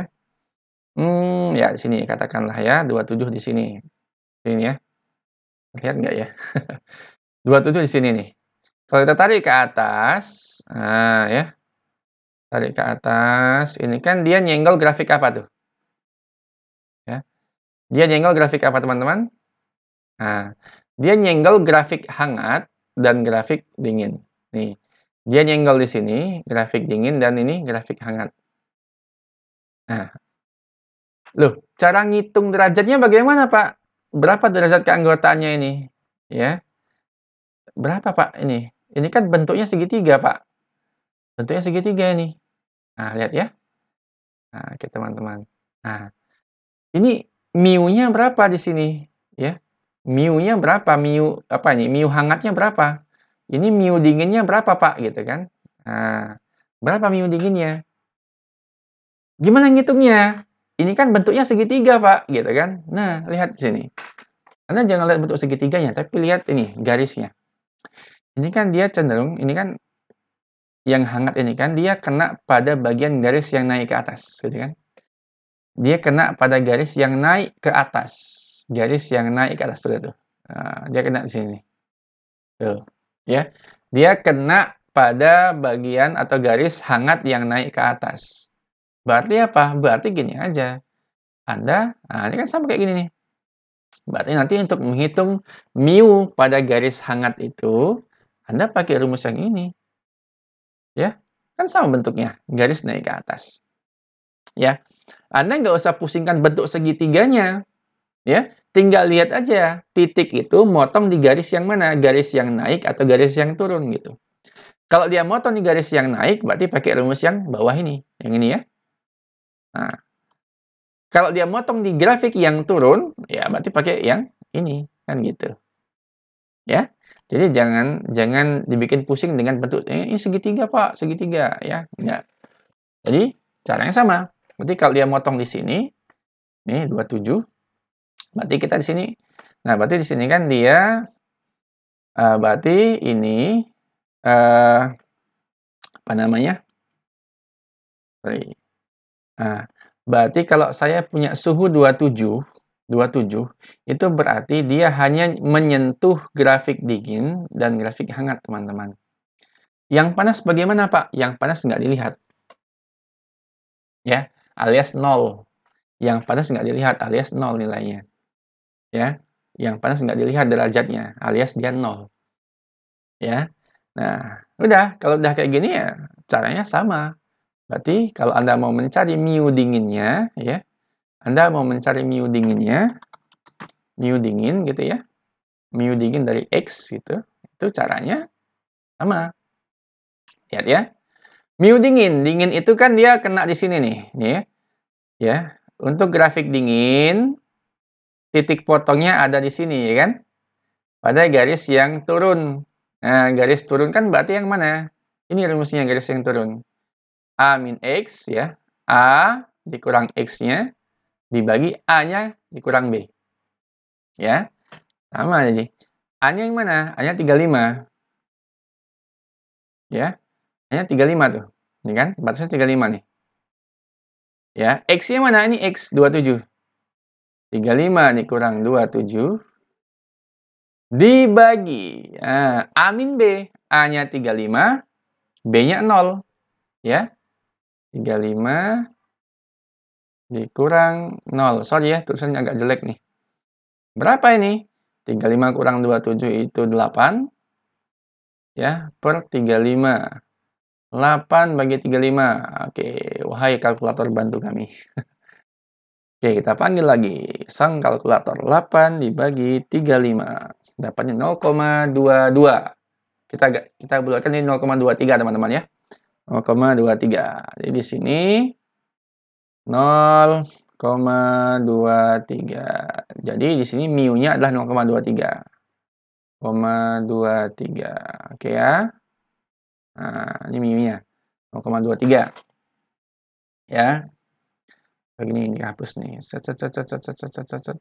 Ya di sini katakanlah ya, 27 di sini. Ini ya. Lihat nggak ya? 27 di sini nih. Kalau kita tarik ke atas, nah ya, tarik ke atas, ini kan dia nyenggol grafik apa tuh? Ya. Dia nyenggol grafik apa teman-teman? Nah, dia nyenggol grafik hangat dan grafik dingin. Nih, dia nyenggol di sini, grafik dingin dan ini grafik hangat. Nah, loh, cara ngitung derajatnya bagaimana, Pak? Berapa derajat keanggotaannya ini? Ya, berapa, Pak, ini? Ini kan bentuknya segitiga, Pak. Bentuknya segitiga ini. Nah, lihat ya. Nah, oke teman-teman. Nah, ini mu-nya berapa di sini? Ya, mu-nya berapa? Mu apa ini? Mu hangatnya berapa? Ini mu dinginnya berapa, Pak? Gitu kan. Nah, berapa mu dinginnya? Gimana ngitungnya? Ini kan bentuknya segitiga, Pak, gitu kan. Nah, lihat di sini. Anda jangan lihat bentuk segitiganya, tapi lihat ini garisnya. Ini kan dia cenderung, ini kan yang hangat ini kan dia kena pada bagian garis yang naik ke atas, gitu kan. Dia kena pada garis yang naik ke atas. Garis yang naik ke atas tuh. Nah, dia kena di sini. Tuh, ya. Dia kena pada bagian atau garis hangat yang naik ke atas. Berarti apa? Berarti gini aja. Anda, nah ini kan sama kayak gini nih. Berarti nanti untuk menghitung mu pada garis hangat itu, Anda pakai rumus yang ini. Ya, kan sama bentuknya, garis naik ke atas. Ya, Anda nggak usah pusingkan bentuk segitiganya. Ya, tinggal lihat aja titik itu motong di garis yang mana, garis yang naik atau garis yang turun gitu. Kalau dia motong di garis yang naik, berarti pakai rumus yang bawah ini, yang ini ya. Nah, kalau dia motong di grafik yang turun, ya berarti pakai yang ini, kan gitu. Ya, jadi jangan jangan dibikin pusing dengan bentuk ini segitiga Pak, segitiga ya, enggak. Jadi caranya sama. Berarti kalau dia motong di sini, nih 27, berarti kita di sini. Nah, berarti di sini kan dia berarti ini apa namanya? Sorry. Nah, berarti kalau saya punya suhu 27, 27 itu berarti dia hanya menyentuh grafik dingin dan grafik hangat, teman-teman. Yang panas bagaimana, Pak? Yang panas nggak dilihat. Ya, alias 0. Yang panas nggak dilihat, alias 0 nilainya. Ya, yang panas nggak dilihat derajatnya, alias dia 0. Ya. Nah, udah, kalau udah kayak gini ya caranya sama. Berarti kalau Anda mau mencari mu dinginnya, ya, Anda mau mencari mu dinginnya, mu dingin gitu ya, mu dingin dari X gitu, itu caranya sama. Lihat ya. Mu dingin, dingin itu kan dia kena di sini nih, ya. Ya. Untuk grafik dingin, titik potongnya ada di sini, ya kan? Pada garis yang turun. Nah, garis turun kan berarti yang mana? Ini rumusnya garis yang turun. A min X, ya. A dikurang X-nya, dibagi A-nya dikurang B. Ya, sama jadi. A-nya yang mana? A-nya 35. Ya, A-nya 35 tuh. Ini kan, batasnya 35 nih. Ya, X-nya mana? Ini X, 27. 35 dikurang 27 dibagi A min B. A-nya 35, B-nya 0. Ya, 35 dikurang 0. Sorry ya, tulisannya agak jelek nih. Berapa ini? 35 kurang 27 itu 8. Ya, per 35. 8 bagi 35. Oke, wahai kalkulator bantu kami. Oke, kita panggil lagi sang kalkulator. 8 dibagi 35. Dapatnya 0,22. Kita bulatkan ini 0,23 teman-teman ya. 0,23. Jadi di sini 0,23. Jadi di sini mu-nya adalah 0,23. 0,23. Oke ya. Nah, ini mu-nya 0,23. Ya. Begini dihapus nih. Set set set set set set set set set.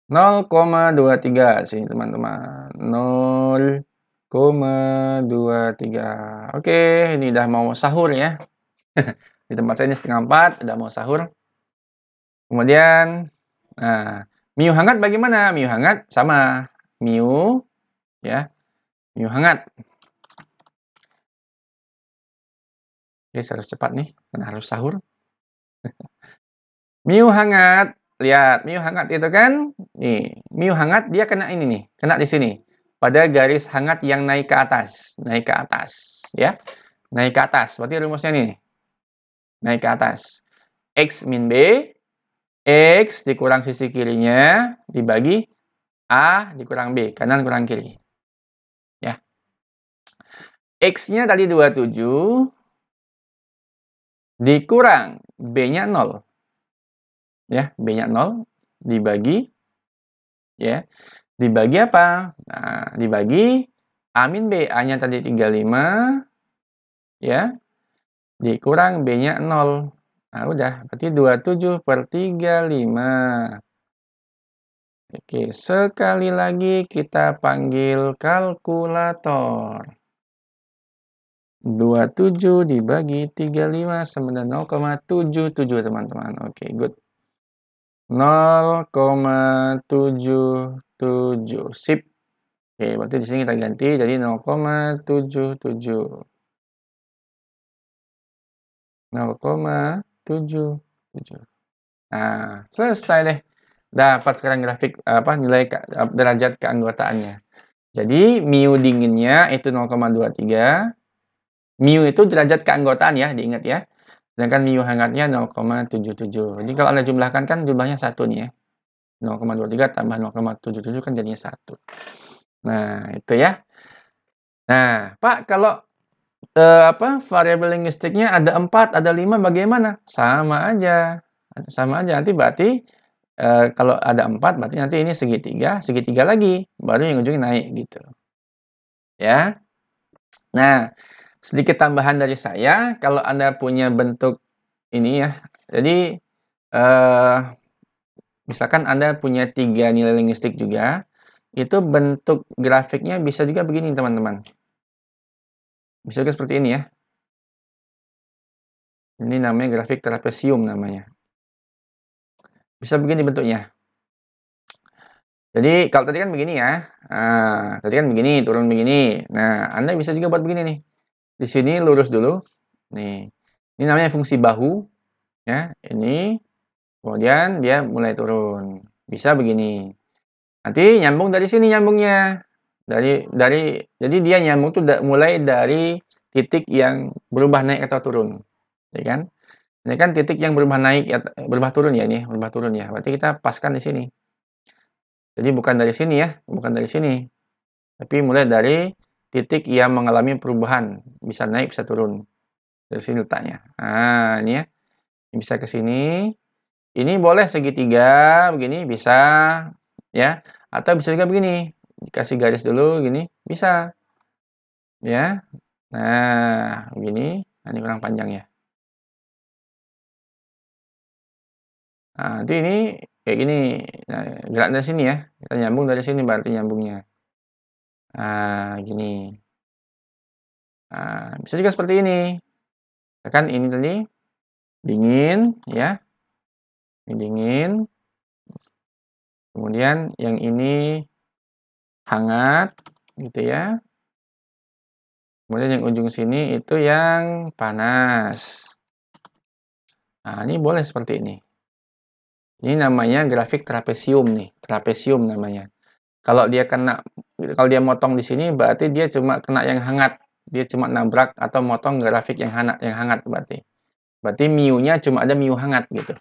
0,23 sih teman-teman. 0,23. Oke, ini udah mau sahur ya. Di tempat saya ini 3:30, udah mau sahur. Kemudian, nah, mie hangat bagaimana? Mie hangat sama. Mie, ya, mie hangat. Oke, saya harus cepat nih, karena harus sahur. Mie hangat, lihat mie hangat itu kan, nih, mie hangat dia kena ini nih, kena di sini. Pada garis hangat yang naik ke atas, ya. Naik ke atas, berarti rumusnya nih, naik ke atas. X min B, X dikurang sisi kirinya, dibagi A dikurang B, kanan kurang kiri. Ya. X-nya tadi 27, dikurang B-nya 0. Ya, B-nya 0, dibagi, ya, dibagi apa? Nah, dibagi A min B, A-nya tadi 35, ya, dikurang B-nya 0. Nah, udah, berarti 27/35. Oke, sekali lagi kita panggil kalkulator. 27 dibagi 35 sama dengan 0,77 teman-teman. Oke, good. 0,77. Sip. Oke, berarti di sini kita ganti jadi 0,77. 0,77. Nah, selesai deh. Dapat sekarang grafik nilai derajat keanggotaannya. Jadi mu dinginnya itu 0,23. Mu itu derajat keanggotaan ya, diingat ya. Sedangkan mu hangatnya 0,77. Jadi kalau Anda jumlahkan kan jumlahnya 1 nih ya. 0,23 tambah 0,77 kan jadinya 1. Nah, itu ya. Nah, Pak, kalau variabel linguistiknya ada 4, ada 5 bagaimana? Sama aja. Sama aja. Nanti berarti kalau ada 4 berarti nanti ini segitiga lagi, baru yang ujungnya naik gitu. Ya. Nah, sedikit tambahan dari saya, kalau Anda punya bentuk ini ya. Jadi misalkan Anda punya 3 nilai linguistik juga, itu bentuk grafiknya bisa juga begini teman-teman. Bisa juga seperti ini ya. Ini namanya grafik trapesium namanya. Bisa begini bentuknya. Jadi kalau tadi kan begini ya. Nah, tadi kan begini, turun begini. Nah, Anda bisa juga buat begini nih. Di sini lurus dulu. Nih. Ini namanya fungsi bahu ya. Ini kemudian dia mulai turun. Bisa begini. Nanti nyambung dari sini nyambungnya. Jadi dia nyambung tuh mulai dari titik yang berubah naik atau turun. Ya kan? Ini kan titik yang berubah naik ya, berubah turun ya ini, berubah turun ya. Berarti kita paskan di sini. Jadi bukan dari sini ya, bukan dari sini. Tapi mulai dari titik yang mengalami perubahan, bisa naik, bisa turun. Dari sini letaknya. Nah, ini ya. Ini bisa ke sini. Ini boleh segitiga begini bisa ya. Atau bisa juga begini. Dikasih garis dulu gini, bisa. Ya. Nah, begini. Nah, ini kurang panjang ya. Nah, nanti ini kayak gini. Nah, gerak dari sini ya. Kita nyambung dari sini berarti nyambungnya. Nah, gini. Nah, bisa juga seperti ini. Kan ini tadi dingin ya. Ini dingin. Kemudian yang ini hangat gitu ya. Kemudian yang ujung sini itu yang panas. Nah, ini boleh seperti ini. Ini namanya grafik trapesium nih, trapesium namanya. Kalau dia motong di sini berarti dia cuma kena yang hangat. Dia cuma nabrak atau motong grafik yang hangat berarti. Berarti mu-nya cuma ada mu hangat gitu.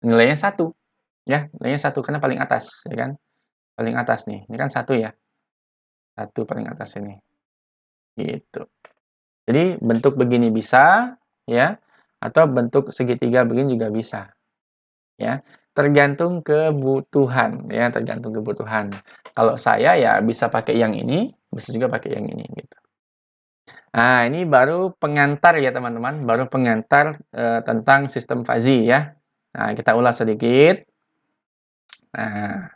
Nilainya 1 ya, nilainya 1 karena paling atas ya kan. Paling atas nih. Ini kan 1 ya. 1 paling atas ini. Gitu. Jadi bentuk begini bisa ya, atau bentuk segitiga begini juga bisa. Ya, tergantung kebutuhan ya, tergantung kebutuhan. Kalau saya ya bisa pakai yang ini, bisa juga pakai yang ini gitu. Nah, ini baru pengantar ya teman-teman, baru pengantar tentang sistem fazi ya. Nah, kita ulas sedikit. Nah,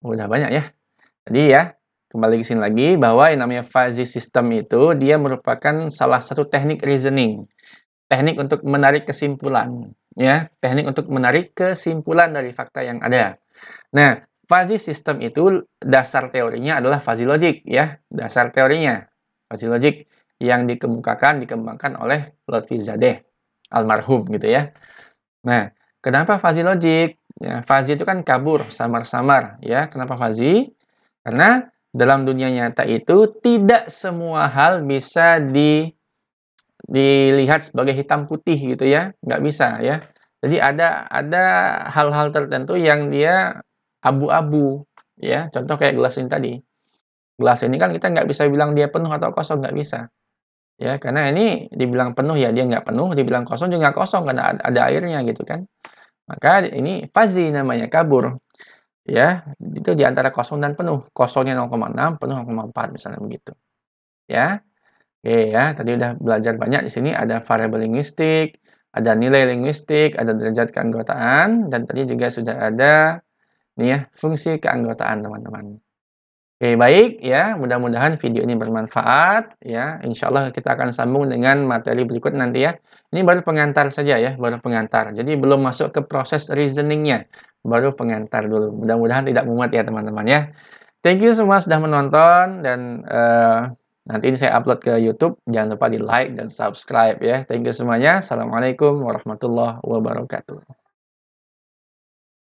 Udah banyak ya. Jadi ya, kembali ke sini lagi bahwa yang namanya fuzzy system itu dia merupakan salah satu teknik reasoning. Teknik untuk menarik kesimpulan, ya. Teknik untuk menarik kesimpulan dari fakta yang ada. Nah, fuzzy system itu dasar teorinya adalah fuzzy logic, ya. Dasar teorinya fuzzy logic yang dikembangkan oleh Lotfizadeh almarhum gitu ya. Nah, kenapa fuzzy logic? Ya, fuzzy itu kan kabur, samar-samar, ya. Kenapa fuzzy? Karena dalam dunia nyata itu tidak semua hal bisa dilihat sebagai hitam putih gitu ya, nggak bisa ya. Jadi ada hal-hal tertentu yang dia abu-abu, ya. Contoh kayak gelas ini tadi. Gelas ini kan kita nggak bisa bilang dia penuh atau kosong, nggak bisa. Ya, karena ini dibilang penuh ya dia nggak penuh, dibilang kosong juga nggak kosong karena ada airnya gitu kan. Maka ini fuzzy namanya, kabur. Ya, itu di antara kosong dan penuh. Kosongnya 0,6, penuh 0,4 misalnya begitu. Ya. Oke ya, tadi udah belajar banyak di sini ada variabel linguistik, ada nilai linguistik, ada derajat keanggotaan, dan tadi juga sudah ada nih ya, fungsi keanggotaan teman-teman. Oke, baik ya, mudah-mudahan video ini bermanfaat ya. Insya Allah kita akan sambung dengan materi berikut nanti ya. Ini baru pengantar saja ya, baru pengantar. Jadi belum masuk ke proses reasoningnya, baru pengantar dulu. Mudah-mudahan tidak mumet ya teman-teman ya. Thank you semua sudah menonton dan nanti ini saya upload ke YouTube. Jangan lupa di like dan subscribe ya. Thank you semuanya. Assalamualaikum warahmatullahi wabarakatuh.